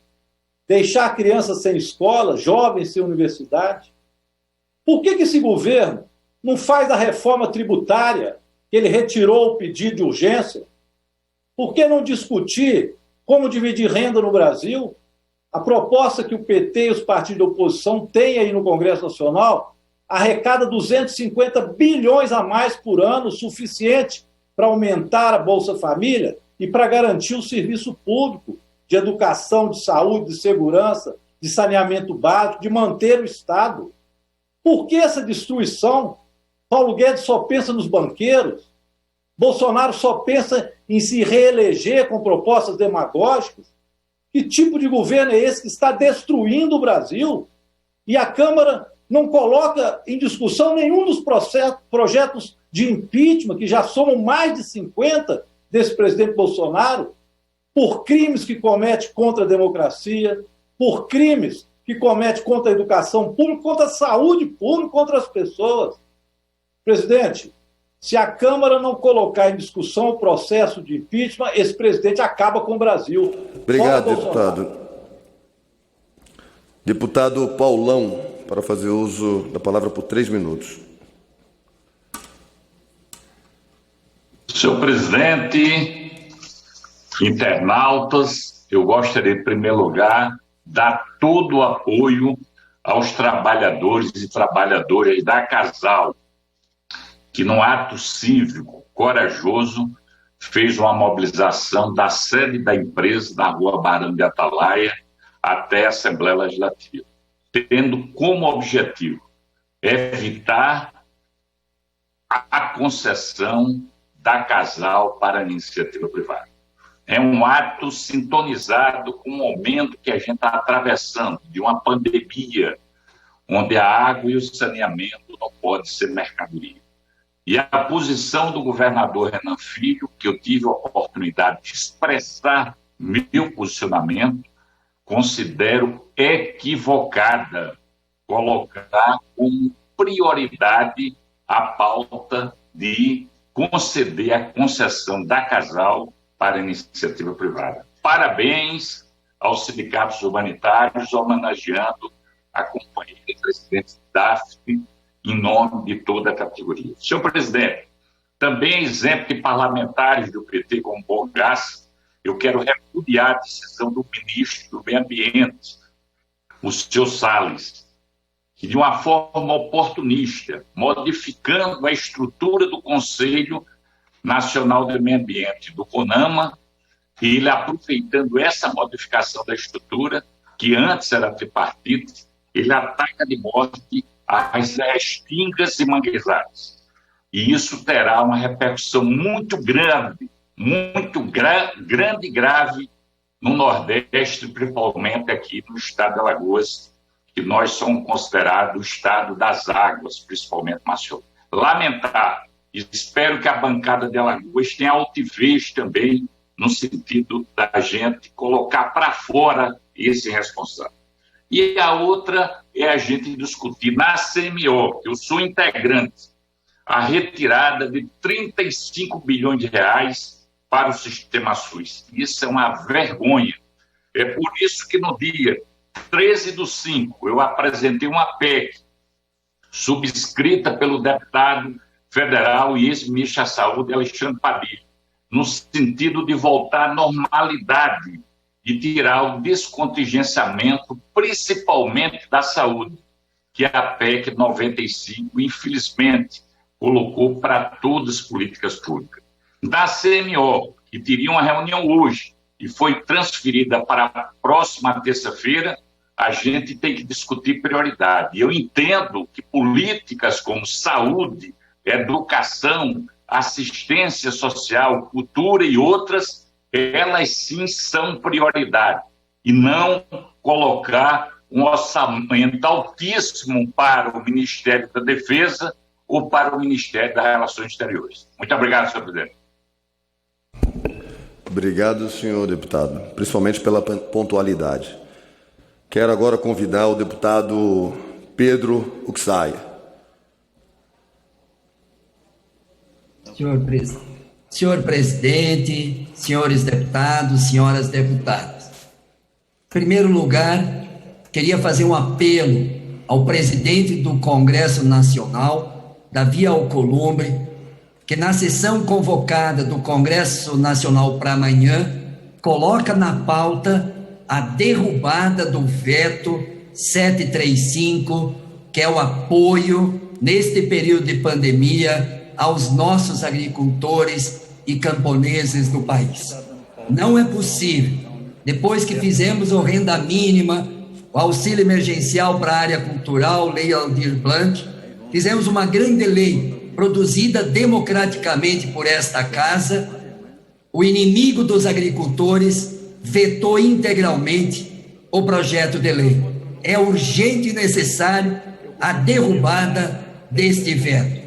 Deixar crianças sem escola, jovens sem universidade. Por que esse governo não faz a reforma tributária, que ele retirou o pedido de urgência? Por que não discutir como dividir renda no Brasil? A proposta que o PT e os partidos de oposição têm aí no Congresso Nacional arrecada 250 bilhões a mais por ano, suficiente para aumentar a Bolsa Família e para garantir o serviço público de educação, de saúde, de segurança, de saneamento básico, de manter o Estado. Por que essa destruição? Paulo Guedes só pensa nos banqueiros, Bolsonaro só pensa em se reeleger com propostas demagógicas. Que tipo de governo é esse que está destruindo o Brasil? E a Câmara não coloca em discussão nenhum dos projetos de impeachment, que já somam mais de 50, desse presidente Bolsonaro por crimes que comete contra a democracia, por crimes que comete contra a educação pública, contra a saúde pública, contra as pessoas. Presidente, se a Câmara não colocar em discussão o processo de impeachment, esse presidente acaba com o Brasil. Obrigado, deputado. Deputado Paulão, para fazer uso da palavra por 3 minutos. Senhor presidente, internautas, eu gostaria, em primeiro lugar, dar todo o apoio aos trabalhadores e trabalhadoras da Casal, que, num ato cívico corajoso, fez uma mobilização da sede da empresa, na rua Barão de Atalaia, até a Assembleia Legislativa, tendo como objetivo evitar a concessão da Casal para a iniciativa privada. É um ato sintonizado com o momento que a gente está atravessando, de uma pandemia, onde a água e o saneamento não podem ser mercadoria. E a posição do governador Renan Filho, que eu tive a oportunidade de expressar meu posicionamento, considero equivocada colocar como prioridade a pauta de conceder a concessão da Casal para a iniciativa privada. Parabéns aos sindicatos humanitários, homenageando a companhia de presidente DAFP em nome de toda a categoria. Senhor presidente, também exemplo de parlamentares do PT como Borgas, eu quero repudiar a decisão do ministro do Meio Ambiente, o senhor Salles, que de uma forma oportunista, modificando a estrutura do Conselho Nacional do Meio Ambiente, do CONAMA, e ele aproveitando essa modificação da estrutura, que antes era tripartite, ele ataca de morte as restingas e manguezais. E isso terá uma repercussão muito grande e grave no Nordeste, principalmente aqui no estado de Alagoas, que nós somos considerados o estado das águas, principalmente Maceió. Lamentar, e espero que a bancada de Alagoas tenha altivez também, no sentido da gente colocar para fora esse responsável. E a outra é a gente discutir na CMO, que eu sou integrante, a retirada de 35 bilhões de reais para o sistema SUS. Isso é uma vergonha. É por isso que no dia 13/5 eu apresentei uma PEC subscrita pelo deputado federal e ex-ministro da Saúde, Alexandre Padilha, no sentido de voltar à normalidade e tirar o descontingenciamento, principalmente da saúde, que a PEC 95, infelizmente, colocou para todas as políticas públicas. Da CMO, que teria uma reunião hoje e foi transferida para a próxima terça-feira, a gente tem que discutir prioridade. Eu entendo que políticas como saúde, educação, assistência social, cultura e outras, elas sim são prioridade. E não colocar um orçamento altíssimo para o Ministério da Defesa ou para o Ministério das Relações Exteriores. Muito obrigado, senhor presidente. Obrigado, senhor deputado, principalmente pela pontualidade. Quero agora convidar o deputado Pedro Uxaia. Senhor presidente, senhores deputados, senhoras deputadas. Em primeiro lugar, queria fazer um apelo ao presidente do Congresso Nacional, Davi Alcolumbre, que na sessão convocada do Congresso Nacional para amanhã, coloca na pauta a derrubada do veto 735, que é o apoio, neste período de pandemia, aos nossos agricultores e camponeses do país. Não é possível, depois que fizemos a renda mínima, o auxílio emergencial para a área cultural, Lei Aldir Blanc, fizemos uma grande lei, produzida democraticamente por esta casa, o inimigo dos agricultores vetou integralmente o projeto de lei. É urgente e necessário a derrubada deste veto.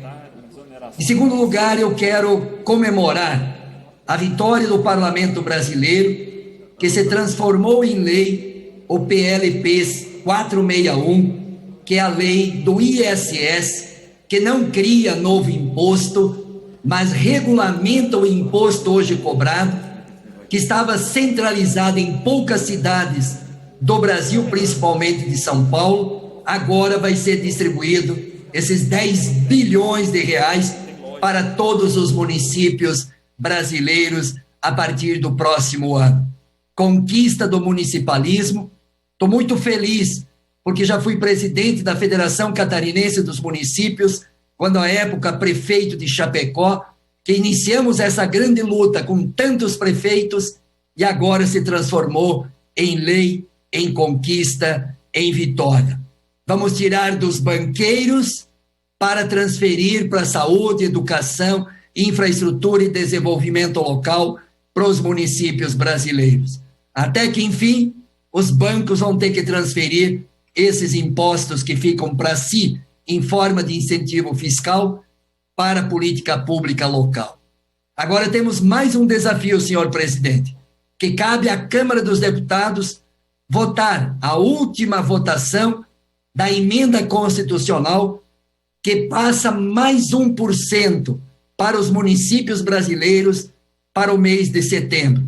Em segundo lugar, eu quero comemorar a vitória do Parlamento brasileiro, que se transformou em lei o PLP 461, que é a lei do ISS, que não cria novo imposto, mas regulamenta o imposto hoje cobrado, que estava centralizado em poucas cidades do Brasil, principalmente de São Paulo. Agora vai ser distribuído esses 10 bilhões de reais para todos os municípios brasileiros a partir do próximo ano. Conquista do municipalismo. Estou muito feliz, porque já fui presidente da Federação Catarinense dos Municípios, quando à época prefeito de Chapecó, que iniciamos essa grande luta com tantos prefeitos e agora se transformou em lei, em conquista, em vitória. Vamos tirar dos banqueiros para transferir para saúde, educação, infraestrutura e desenvolvimento local para os municípios brasileiros. Até que, enfim, os bancos vão ter que transferir esses impostos que ficam para si, em forma de incentivo fiscal, para a política pública local. Agora temos mais um desafio, senhor presidente, que cabe à Câmara dos Deputados votar a última votação da emenda constitucional que passa mais 1% para os municípios brasileiros para o mês de setembro.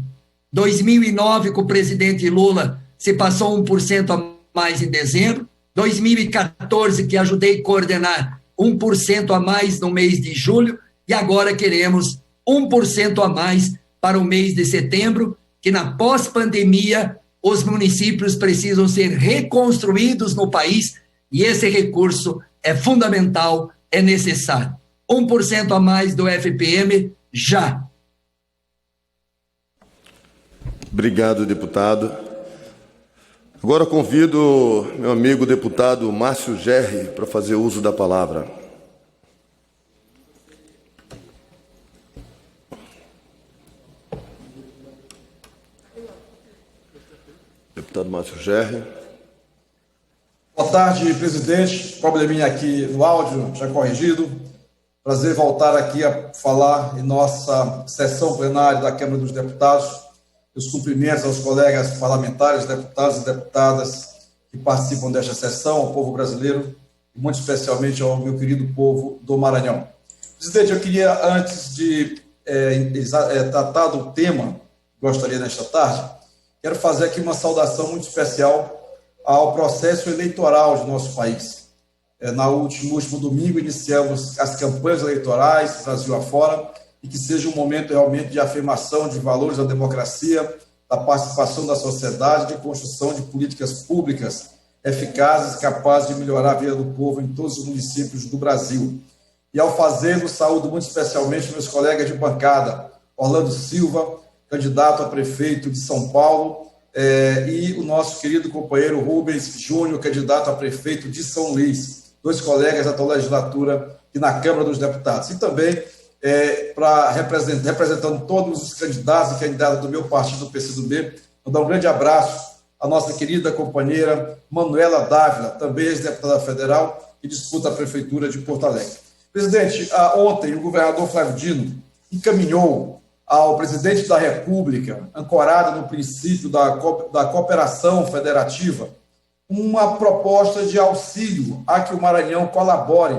2009, com o presidente Lula, se passou 1% a mais em dezembro. 2014, que ajudei a coordenar, 1% a mais no mês de julho. E agora queremos 1% a mais para o mês de setembro, que na pós-pandemia os municípios precisam ser reconstruídos no país e esse recurso é fundamental, é necessário. 1% a mais do FPM já. Obrigado, deputado. Agora convido meu amigo deputado Márcio Gerri para fazer uso da palavra. Deputado Márcio Gerri. Boa tarde, presidente. Probleminha aqui no áudio, já corrigido. Prazer voltar aqui a falar em nossa sessão plenária da Câmara dos Deputados. Os cumprimentos aos colegas parlamentares, deputados e deputadas que participam desta sessão, ao povo brasileiro e muito especialmente ao meu querido povo do Maranhão. Presidente, eu queria, antes de tratar do tema que gostaria nesta tarde, quero fazer aqui uma saudação muito especial ao processo eleitoral de nosso país. No último domingo, iniciamos as campanhas eleitorais, Brasil afora, e que seja um momento realmente de afirmação de valores da democracia, da participação da sociedade, de construção de políticas públicas eficazes, capazes de melhorar a vida do povo em todos os municípios do Brasil. E ao fazê-lo, saúdo muito especialmente meus colegas de bancada, Orlando Silva, candidato a prefeito de São Paulo, e o nosso querido companheiro Rubens Júnior, candidato a prefeito de São Luís, dois colegas da atual legislatura e na Câmara dos Deputados. E também, representando todos os candidatos e candidatas do meu partido, do PCdoB, vou dar um grande abraço à nossa querida companheira Manuela Dávila, também ex-deputada federal, que disputa a Prefeitura de Porto Alegre. Presidente, ontem o governador Flávio Dino encaminhou ao presidente da República, ancorado no princípio da cooperação federativa, uma proposta de auxílio a que o Maranhão colabore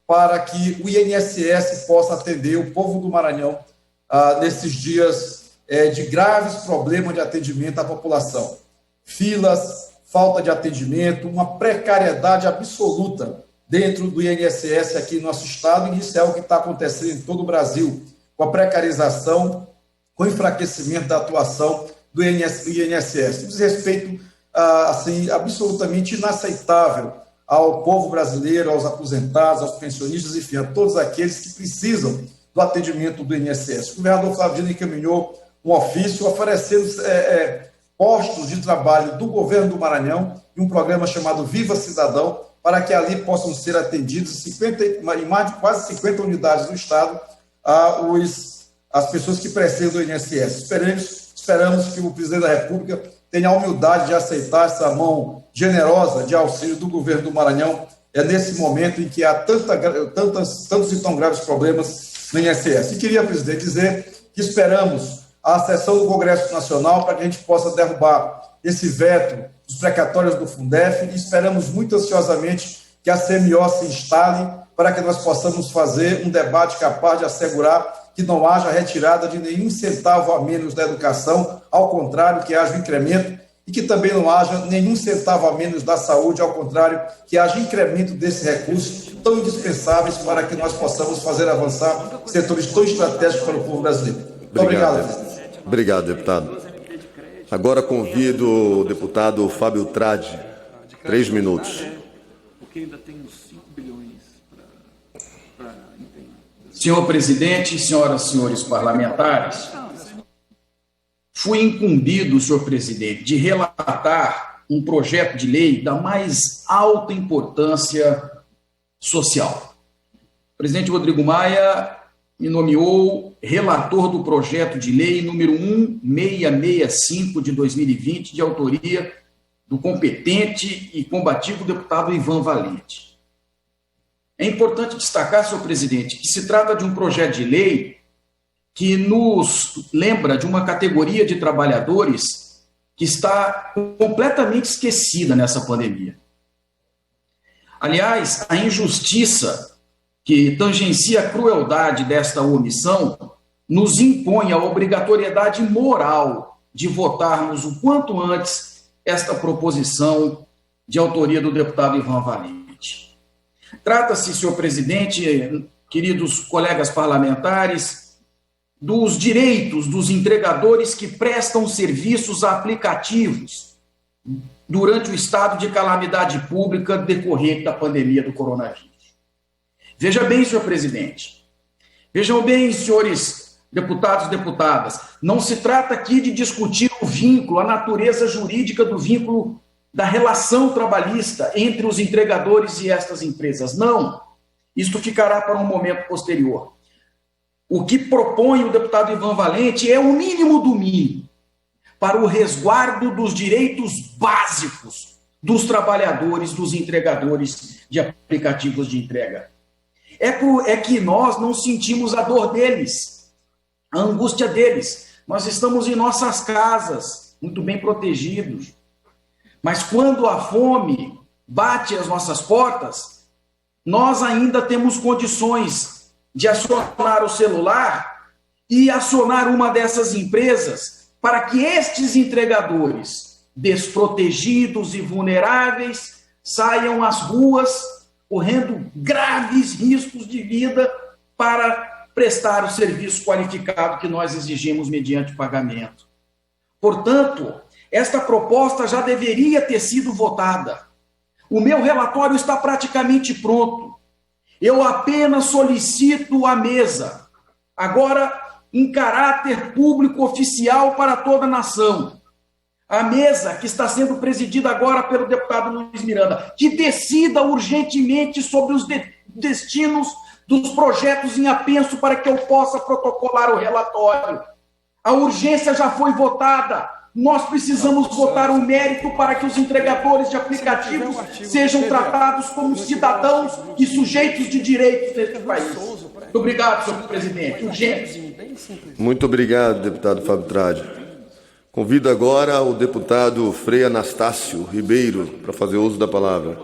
para que o INSS possa atender o povo do Maranhão nesses dias de graves problemas de atendimento à população. Filas, falta de atendimento, uma precariedade absoluta dentro do INSS aqui no nosso estado, e isso é o que está acontecendo em todo o Brasil, com a precarização, com o enfraquecimento da atuação do INSS. Diz respeito, assim, absolutamente inaceitável ao povo brasileiro, aos aposentados, aos pensionistas, enfim, a todos aqueles que precisam do atendimento do INSS. O governador Flávio Dino encaminhou um ofício oferecendo postos de trabalho do governo do Maranhão e um programa chamado Viva Cidadão, para que ali possam ser atendidos em mais de quase 50 unidades do estado as pessoas que precisam do INSS. Esperamos que o presidente da República tenha a humildade de aceitar essa mão generosa de auxílio do governo do Maranhão, nesse momento em que há tantos e tão graves problemas no INSS. E queria, presidente, dizer que esperamos a sessão do Congresso Nacional para que a gente possa derrubar esse veto dos precatórios do Fundef e esperamos muito ansiosamente que a CMO se instale para que nós possamos fazer um debate capaz de assegurar que não haja retirada de nenhum centavo a menos da educação, ao contrário, que haja um incremento, e que também não haja nenhum centavo a menos da saúde, ao contrário, que haja incremento desses recursos tão indispensáveis para que nós possamos fazer avançar setores tão estratégicos para o povo brasileiro. Muito obrigado, presidente. Obrigado, deputado. Agora convido o deputado Fábio Tradi, 3 minutos. Senhor presidente, senhoras e senhores parlamentares, fui incumbido, senhor presidente, de relatar um projeto de lei da mais alta importância social. O presidente Rodrigo Maia me nomeou relator do projeto de lei número 1665 de 2020, de autoria do competente e combativo deputado Ivan Valente. É importante destacar, senhor presidente, que se trata de um projeto de lei que nos lembra de uma categoria de trabalhadores que está completamente esquecida nessa pandemia. Aliás, a injustiça que tangencia a crueldade desta omissão nos impõe a obrigatoriedade moral de votarmos o quanto antes esta proposição de autoria do deputado Ivan Valente. Trata-se, senhor presidente, queridos colegas parlamentares, dos direitos dos entregadores que prestam serviços a aplicativos durante o estado de calamidade pública decorrente da pandemia do coronavírus. Veja bem, senhor presidente, vejam bem, senhores deputados e deputadas, não se trata aqui de discutir o vínculo, a natureza jurídica do vínculo da relação trabalhista entre os entregadores e estas empresas. Não, isto ficará para um momento posterior. O que propõe o deputado Ivan Valente é o mínimo do mínimo para o resguardo dos direitos básicos dos trabalhadores, dos entregadores de aplicativos de entrega. É que nós não sentimos a dor deles, a angústia deles. Nós estamos em nossas casas, muito bem protegidos. Mas quando a fome bate às nossas portas, nós ainda temos condições de acionar o celular e acionar uma dessas empresas para que estes entregadores, desprotegidos e vulneráveis, saiam às ruas correndo graves riscos de vida para prestar o serviço qualificado que nós exigimos mediante pagamento. Portanto, esta proposta já deveria ter sido votada. O meu relatório está praticamente pronto. Eu apenas solicito a mesa, agora em caráter público oficial para toda a nação. A mesa que está sendo presidida agora pelo deputado Luiz Miranda, que decida urgentemente sobre os destinos dos projetos em apenso para que eu possa protocolar o relatório. A urgência já foi votada. Nós precisamos votar o mérito para que os entregadores de aplicativos sejam tratados como cidadãos e sujeitos de direitos neste país. Muito obrigado, senhor presidente. Urgente. Muito obrigado, deputado Fábio Tradi. Convido agora o deputado Frei Anastácio Ribeiro para fazer uso da palavra.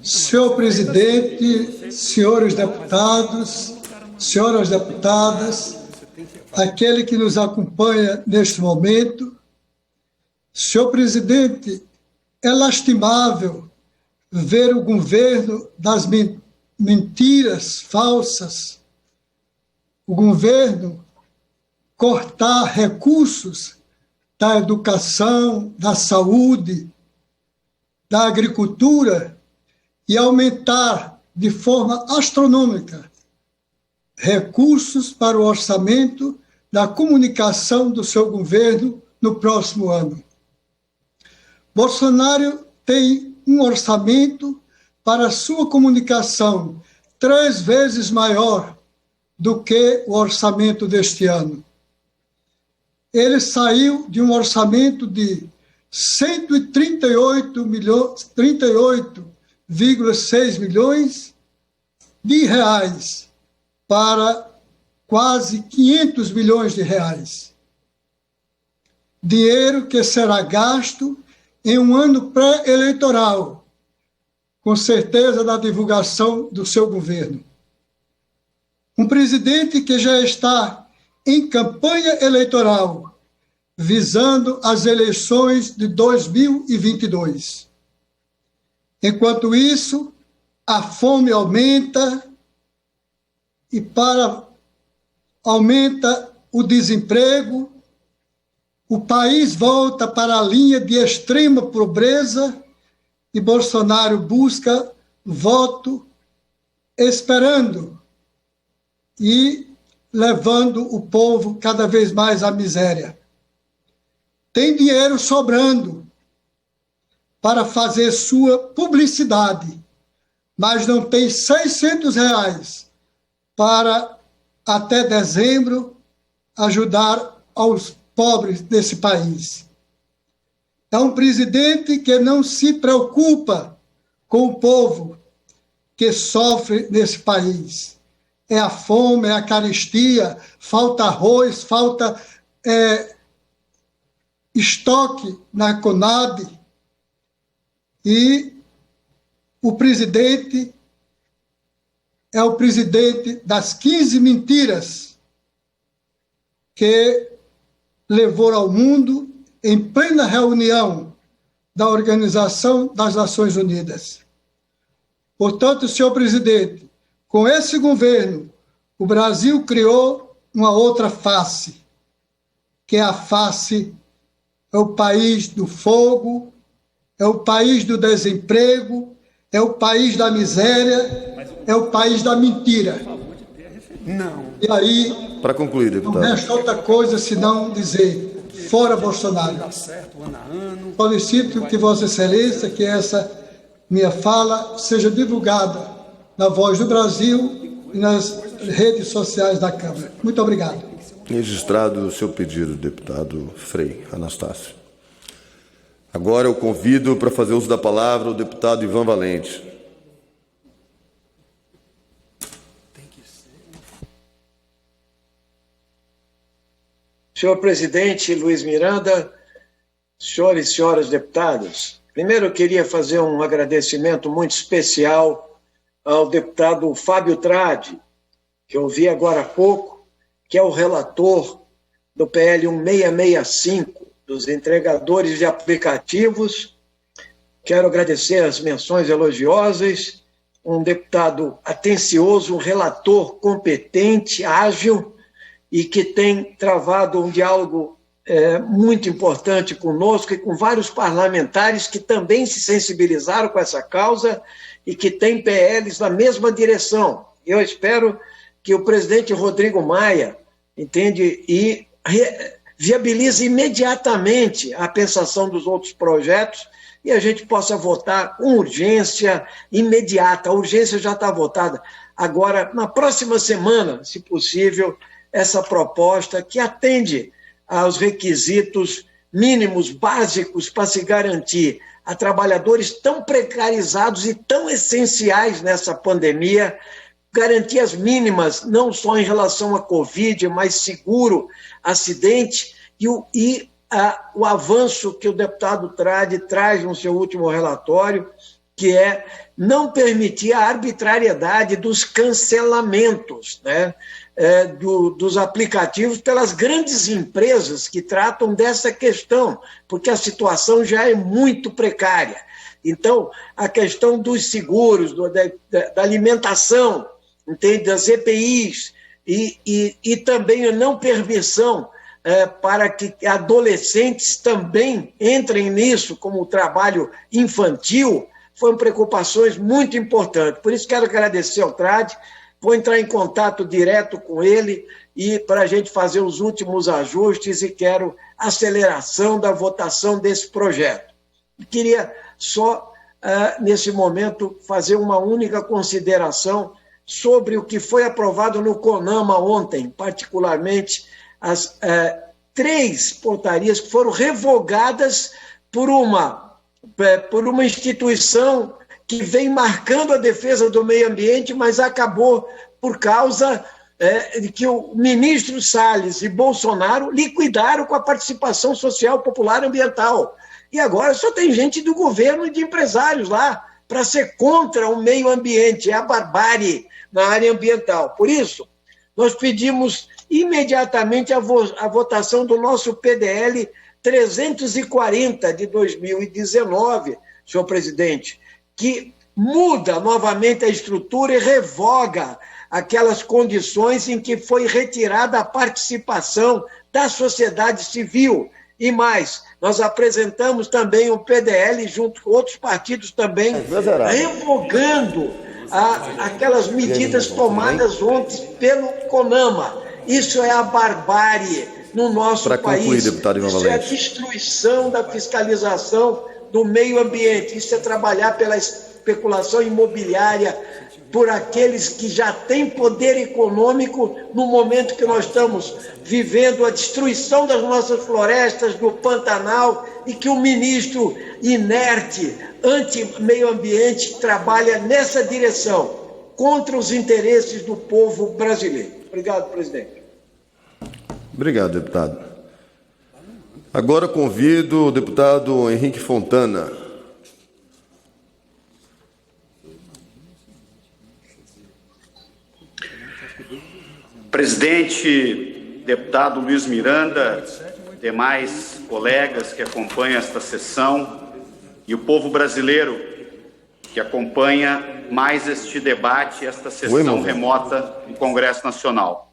Senhor presidente, senhores deputados, senhoras deputadas, aquele que nos acompanha neste momento, senhor presidente, é lastimável ver o governo das mentiras falsas, o governo cortar recursos da educação, da saúde, da agricultura e aumentar de forma astronômica recursos para o orçamento da comunicação do seu governo no próximo ano. Bolsonaro tem um orçamento para a sua comunicação 3 vezes maior do que o orçamento deste ano. Ele saiu de um orçamento de 138,6 milhões de reais para quase 500 bilhões de reais. Dinheiro que será gasto em um ano pré-eleitoral, com certeza da divulgação do seu governo. Um presidente que já está em campanha eleitoral, visando as eleições de 2022. Enquanto isso, a fome aumenta e aumenta o desemprego, o país volta para a linha de extrema pobreza e Bolsonaro busca voto esperando e levando o povo cada vez mais à miséria. Tem dinheiro sobrando para fazer sua publicidade, mas não tem R$600 para, até dezembro, ajudar aos pobres desse país. É um presidente que não se preocupa com o povo que sofre nesse país. É a fome, é a carestia, falta arroz, falta estoque na Conab. E o presidente é o presidente das 15 mentiras que levou ao mundo em plena reunião da Organização das Nações Unidas. Portanto, senhor presidente, com esse governo, o Brasil criou uma outra face, que é a face, é o país do fogo, é o país do desemprego, é o país da miséria, é o país da mentira. Não. E aí, para concluir, deputado, não resta outra coisa senão dizer, fora Bolsonaro. Solicito que Vossa Excelência, que essa minha fala seja divulgada na Voz do Brasil e nas redes sociais da Câmara. Muito obrigado. Registrado o seu pedido, deputado Frei Anastácio. Agora eu convido para fazer uso da palavra o deputado Ivan Valente. Senhor presidente Luiz Miranda, senhores e senhoras deputados, primeiro eu queria fazer um agradecimento muito especial ao deputado Fábio Tradi, que eu vi agora há pouco, que é o relator do PL 1665, dos entregadores de aplicativos. Quero agradecer as menções elogiosas, um deputado atencioso, um relator competente, ágil, e que tem travado um diálogo muito importante conosco e com vários parlamentares que também se sensibilizaram com essa causa e que têm PLs na mesma direção. Eu espero que o presidente Rodrigo Maia, entende, e viabilize imediatamente a pensação dos outros projetos e a gente possa votar com urgência imediata. A urgência já está votada. Agora, na próxima semana, se possível, essa proposta que atende aos requisitos mínimos, básicos, para se garantir a trabalhadores tão precarizados e tão essenciais nessa pandemia, garantias mínimas, não só em relação à Covid, mas seguro, acidente, e o avanço que o deputado Tradi traz no seu último relatório, que é não permitir a arbitrariedade dos cancelamentos, né, dos aplicativos pelas grandes empresas que tratam dessa questão, porque a situação já é muito precária. Então, a questão dos seguros, da alimentação, entende? Das EPIs, e também a não permissão para que adolescentes também entrem nisso, como o trabalho infantil, foram preocupações muito importantes. Por isso, quero agradecer ao Tradi, vou entrar em contato direto com ele e para a gente fazer os últimos ajustes e quero aceleração da votação desse projeto. Queria só, nesse momento, fazer uma única consideração sobre o que foi aprovado no CONAMA ontem, particularmente as 3 portarias que foram revogadas por uma instituição que vem marcando a defesa do meio ambiente, mas acabou por causa de que o ministro Salles e Bolsonaro liquidaram com a participação social, popular e ambiental. E agora só tem gente do governo e de empresários lá para ser contra o meio ambiente, é a barbárie na área ambiental. Por isso, nós pedimos imediatamente a votação do nosso PDL 340 de 2019, senhor presidente, que muda novamente a estrutura e revoga aquelas condições em que foi retirada a participação da sociedade civil. E mais, nós apresentamos também um PDL, junto com outros partidos também, revogando aquelas medidas tomadas ontem pelo CONAMA. Isso é a barbárie no nosso país. Para concluir, deputado Ivan Valente. Isso é a destruição da fiscalização do meio ambiente. Isso é trabalhar pela especulação imobiliária, por aqueles que já têm poder econômico no momento que nós estamos vivendo a destruição das nossas florestas, do Pantanal, e que o ministro inerte, anti-meio ambiente, trabalha nessa direção, contra os interesses do povo brasileiro. Obrigado, presidente. Obrigado, deputado. Agora convido o deputado Henrique Fontana. Presidente, deputado Luiz Miranda, demais colegas que acompanham esta sessão e o povo brasileiro que acompanha mais este debate, esta sessão remota do Congresso Nacional.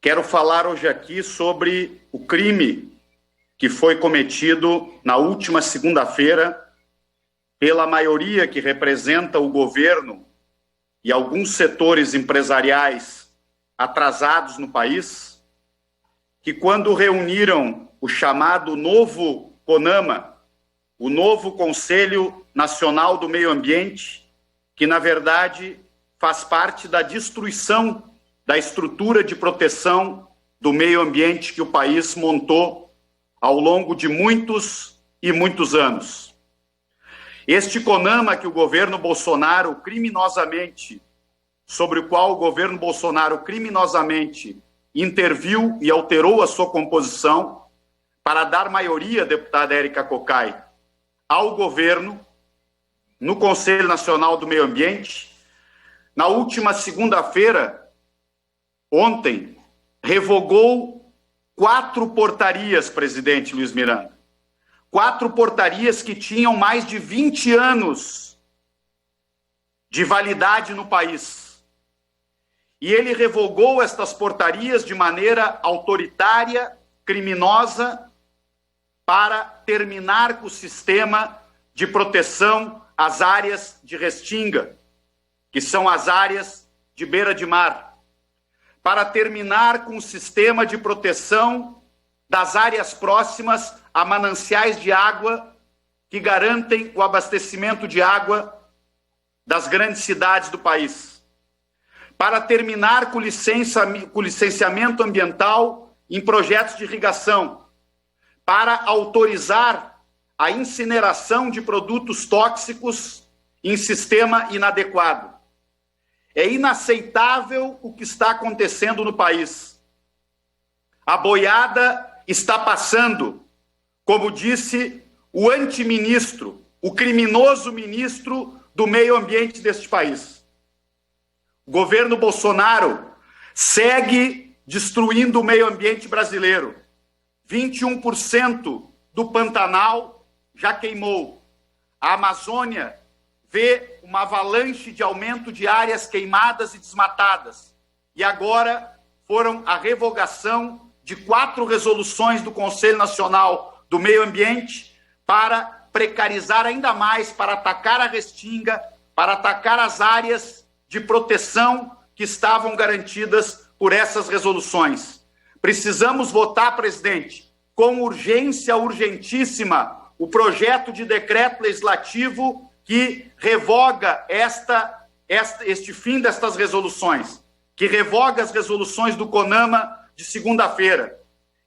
Quero falar hoje aqui sobre o crime que foi cometido na última segunda-feira pela maioria que representa o governo e alguns setores empresariais atrasados no país, que quando reuniram o chamado novo CONAMA, o novo Conselho Nacional do Meio Ambiente, que na verdade faz parte da destruição da estrutura de proteção do meio ambiente que o país montou ao longo de muitos e muitos anos. Este CONAMA que o governo Bolsonaro criminosamente, sobre o qual o governo Bolsonaro criminosamente interviu e alterou a sua composição para dar maioria, deputada Érica Cocai, ao governo no Conselho Nacional do Meio Ambiente, na última segunda-feira, ontem, revogou 4 portarias, presidente Luiz Miranda. 4 portarias que tinham mais de 20 anos de validade no país. E ele revogou estas portarias de maneira autoritária, criminosa, para terminar com o sistema de proteção às áreas de restinga, que são as áreas de beira de mar, para terminar com o sistema de proteção das áreas próximas a mananciais de água que garantem o abastecimento de água das grandes cidades do país, para terminar com o licenciamento ambiental em projetos de irrigação, para autorizar a incineração de produtos tóxicos em sistema inadequado. É inaceitável o que está acontecendo no país. A boiada está passando, como disse o antiministro, o criminoso ministro do meio ambiente deste país. O governo Bolsonaro segue destruindo o meio ambiente brasileiro. 21% do Pantanal já queimou. A Amazônia vê uma avalanche de aumento de áreas queimadas e desmatadas. E agora foram a revogação de 4 resoluções do Conselho Nacional do Meio Ambiente para precarizar ainda mais, para atacar a restinga, para atacar as áreas de proteção que estavam garantidas por essas resoluções. Precisamos votar, presidente, com urgência, urgentíssima, o projeto de decreto legislativo que revoga este fim destas resoluções, que revoga as resoluções do CONAMA de segunda-feira.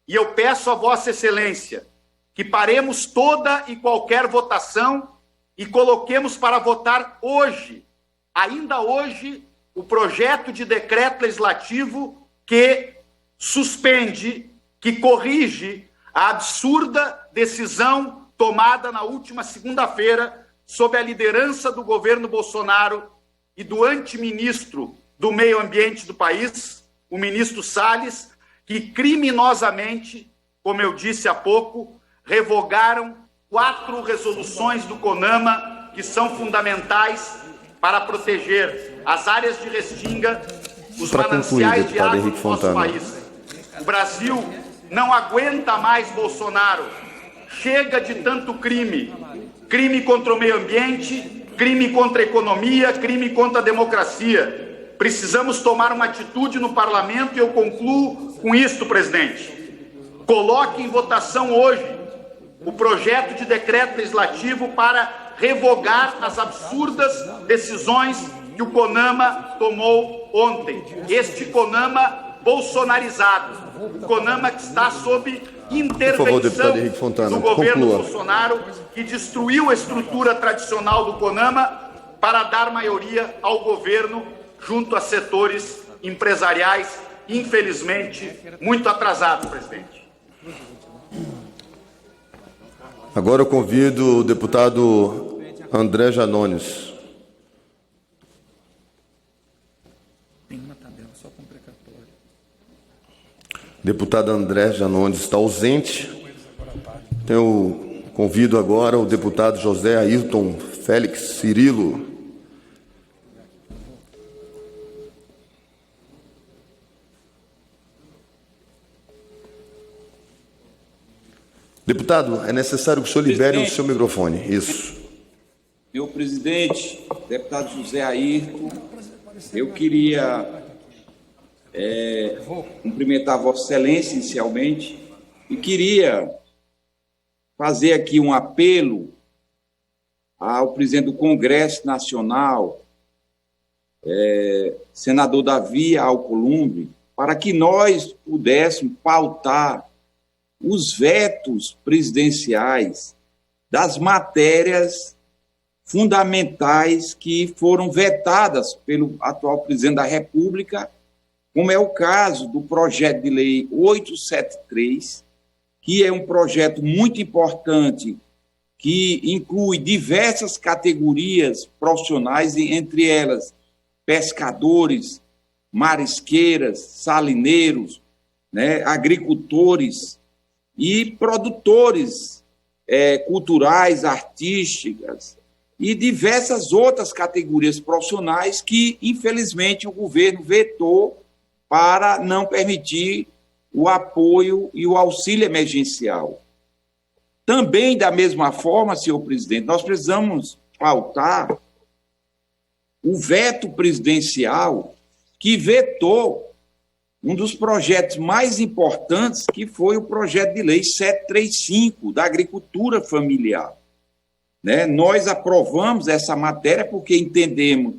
E eu peço a Vossa Excelência que paremos toda e qualquer votação e coloquemos para votar hoje, ainda hoje, o projeto de decreto legislativo que suspende, que corrige a absurda decisão tomada na última segunda-feira sob a liderança do governo Bolsonaro e do antiministro do Meio Ambiente do país, o ministro Salles, que criminosamente, como eu disse há pouco, revogaram 4 resoluções do CONAMA que são fundamentais para proteger as áreas de restinga, os mananciais de água do nosso país. O Brasil não aguenta mais Bolsonaro. Chega de tanto crime. Crime contra o meio ambiente, crime contra a economia, crime contra a democracia. Precisamos tomar uma atitude no parlamento e eu concluo com isto, presidente. Coloque em votação hoje o projeto de decreto legislativo para revogar as absurdas decisões que o CONAMA tomou ontem. Este CONAMA bolsonarizado. O CONAMA que está sob intervenção do governo Bolsonaro, que destruiu a estrutura tradicional do CONAMA para dar maioria ao governo junto a setores empresariais, infelizmente, muito atrasados, presidente. Agora eu convido o deputado André Janones. Deputado André Janones está ausente. Eu convido agora o deputado José Ayrton Félix Cirilo. Deputado, é necessário que o senhor libere o seu microfone. Isso. Meu presidente, deputado José Ayrton, eu queria cumprimentar Vossa Excelência inicialmente e queria fazer aqui um apelo ao presidente do Congresso Nacional, senador Davi Alcolumbre, para que nós pudéssemos pautar os vetos presidenciais das matérias fundamentais que foram vetadas pelo atual presidente da República, como é o caso do projeto de lei 873, que é um projeto muito importante, que inclui diversas categorias profissionais, entre elas pescadores, marisqueiras, salineiros, agricultores e produtores culturais, artísticas e diversas outras categorias profissionais que, infelizmente, o governo vetou para não permitir o apoio e o auxílio emergencial. Também, da mesma forma, senhor presidente, nós precisamos pautar o veto presidencial que vetou um dos projetos mais importantes, que foi o projeto de lei 735, da agricultura familiar. Nós aprovamos essa matéria porque entendemos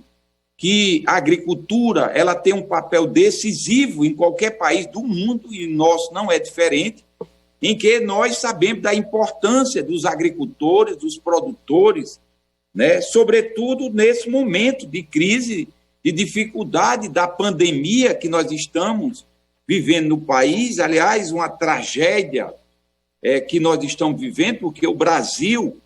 que a agricultura ela tem um papel decisivo em qualquer país do mundo, e nosso não é diferente, em que nós sabemos da importância dos agricultores, dos produtores, sobretudo nesse momento de crise, de dificuldade da pandemia que nós estamos vivendo no país. Aliás, uma tragédia que nós estamos vivendo, porque o Brasil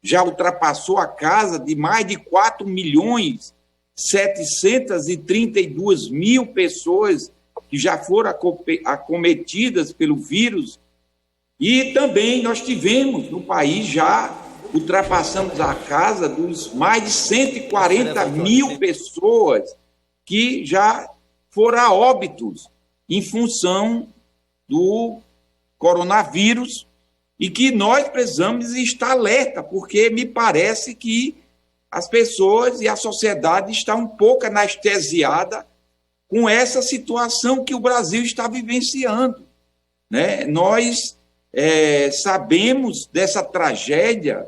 já ultrapassou a casa de mais de 4.732.000 pessoas que já foram acometidas pelo vírus. E também nós tivemos no país já, ultrapassamos a casa dos mais de 140.000 pessoas que já foram a óbitos em função do coronavírus, e que nós precisamos estar alerta, porque me parece que as pessoas e a sociedade estão um pouco anestesiada com essa situação que o Brasil está vivenciando. Nós sabemos dessa tragédia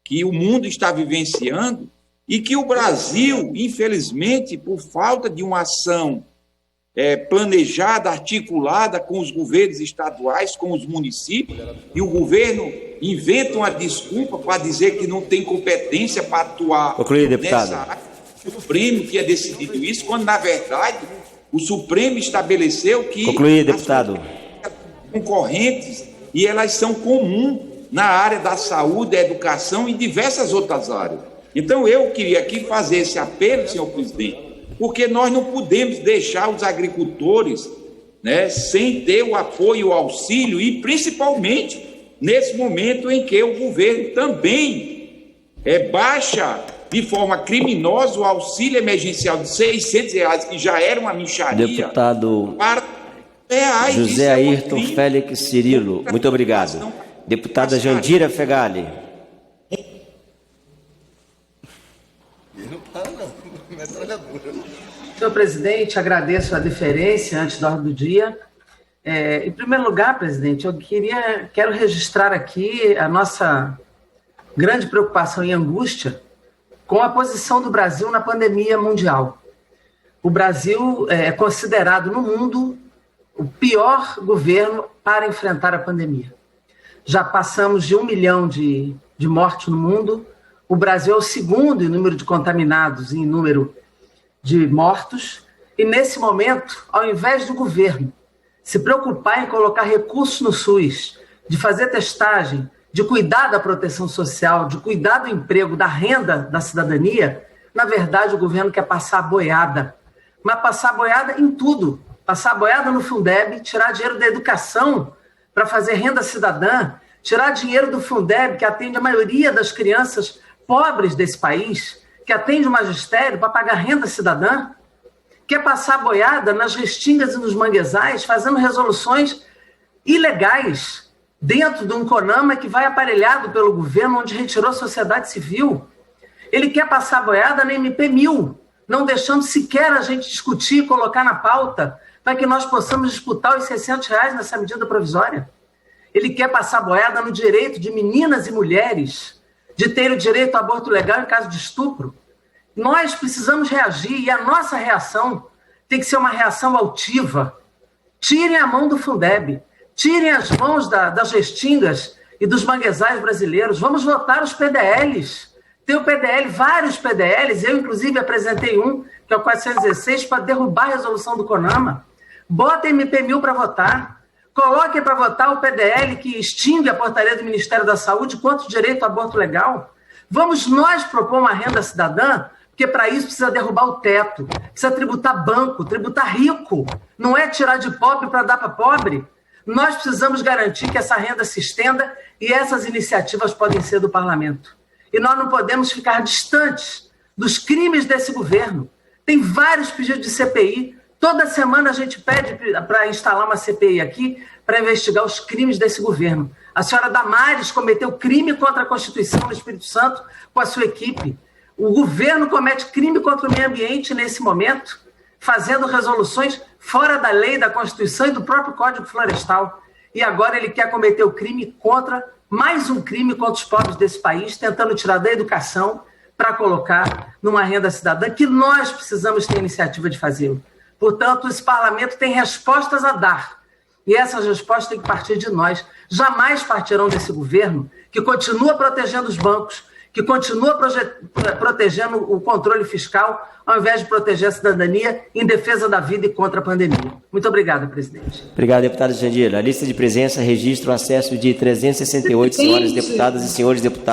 que o mundo está vivenciando e que o Brasil, infelizmente, por falta de uma ação planejada, articulada com os governos estaduais, com os municípios, e o governo inventa uma desculpa para dizer que não tem competência para atuar nessa área. O Supremo que é decidido isso, quando, na verdade, o Supremo estabeleceu que deputado. As concorrentes, e elas são comuns na área da saúde, da educação e diversas outras áreas. Então, eu queria aqui fazer esse apelo, senhor presidente, porque nós não podemos deixar os agricultores, né, sem ter o apoio, o auxílio, e principalmente nesse momento em que o governo também baixa de forma criminosa o auxílio emergencial de R$600, que já era uma mixaria, deputado para reais. José Ayrton Félix Cirilo, muito obrigado. Deputada Jandira Fegali. Senhor presidente, agradeço a deferência antes da ordem do dia. Em primeiro lugar, presidente, eu quero registrar aqui a nossa grande preocupação e angústia com a posição do Brasil na pandemia mundial. O Brasil é considerado no mundo o pior governo para enfrentar a pandemia. Já passamos de 1 milhão de mortes no mundo. O Brasil é o segundo em número de contaminados e em número de mortos. E, nesse momento, ao invés do governo se preocupar em colocar recursos no SUS, de fazer testagem, de cuidar da proteção social, de cuidar do emprego, da renda da cidadania, na verdade, o governo quer passar a boiada. Mas passar a boiada em tudo. Passar a boiada no Fundeb, tirar dinheiro da educação para fazer renda cidadã, tirar dinheiro do Fundeb, que atende a maioria das crianças pobres desse país, que atende o magistério para pagar renda cidadã, quer passar a boiada nas restingas e nos manguezais, fazendo resoluções ilegais dentro de um CONAMA que vai aparelhado pelo governo, onde retirou a sociedade civil. Ele quer passar a boiada na MP1000, não deixando sequer a gente discutir e colocar na pauta para que nós possamos disputar os R$600 nessa medida provisória. Ele quer passar a boiada no direito de meninas e mulheres de ter o direito ao aborto legal em caso de estupro. Nós precisamos reagir, e a nossa reação tem que ser uma reação altiva. Tirem a mão do Fundeb, tirem as mãos das restingas e dos manguezais brasileiros. Vamos votar os PDLs. Tem o PDL, vários PDLs, eu inclusive apresentei um, que é o 416, para derrubar a resolução do CONAMA. Botem MP1000 para votar. Coloquem para votar o PDL que extingue a portaria do Ministério da Saúde quanto direito ao aborto legal. Vamos nós propor uma renda cidadã, porque para isso precisa derrubar o teto, precisa tributar banco, tributar rico. Não é tirar de pobre para dar para pobre. Nós precisamos garantir que essa renda se estenda, e essas iniciativas podem ser do parlamento. E nós não podemos ficar distantes dos crimes desse governo. Tem vários pedidos de CPI. Toda semana a gente pede para instalar uma CPI aqui para investigar os crimes desse governo. A senhora Damares cometeu crime contra a Constituição no Espírito Santo com a sua equipe. O governo comete crime contra o meio ambiente nesse momento, fazendo resoluções fora da lei, da Constituição e do próprio Código Florestal. E agora ele quer cometer o crime mais um crime contra os pobres desse país, tentando tirar da educação para colocar numa renda cidadã, que nós precisamos ter iniciativa de fazê-lo. Portanto, esse parlamento tem respostas a dar. E essas respostas têm que partir de nós. Jamais partirão desse governo que continua protegendo os bancos, que continua protegendo o controle fiscal, ao invés de proteger a cidadania em defesa da vida e contra a pandemia. Muito obrigada, presidente. Obrigado, deputado Jandira. A lista de presença registra o acesso de 368 senhoras deputadas e senhores deputados.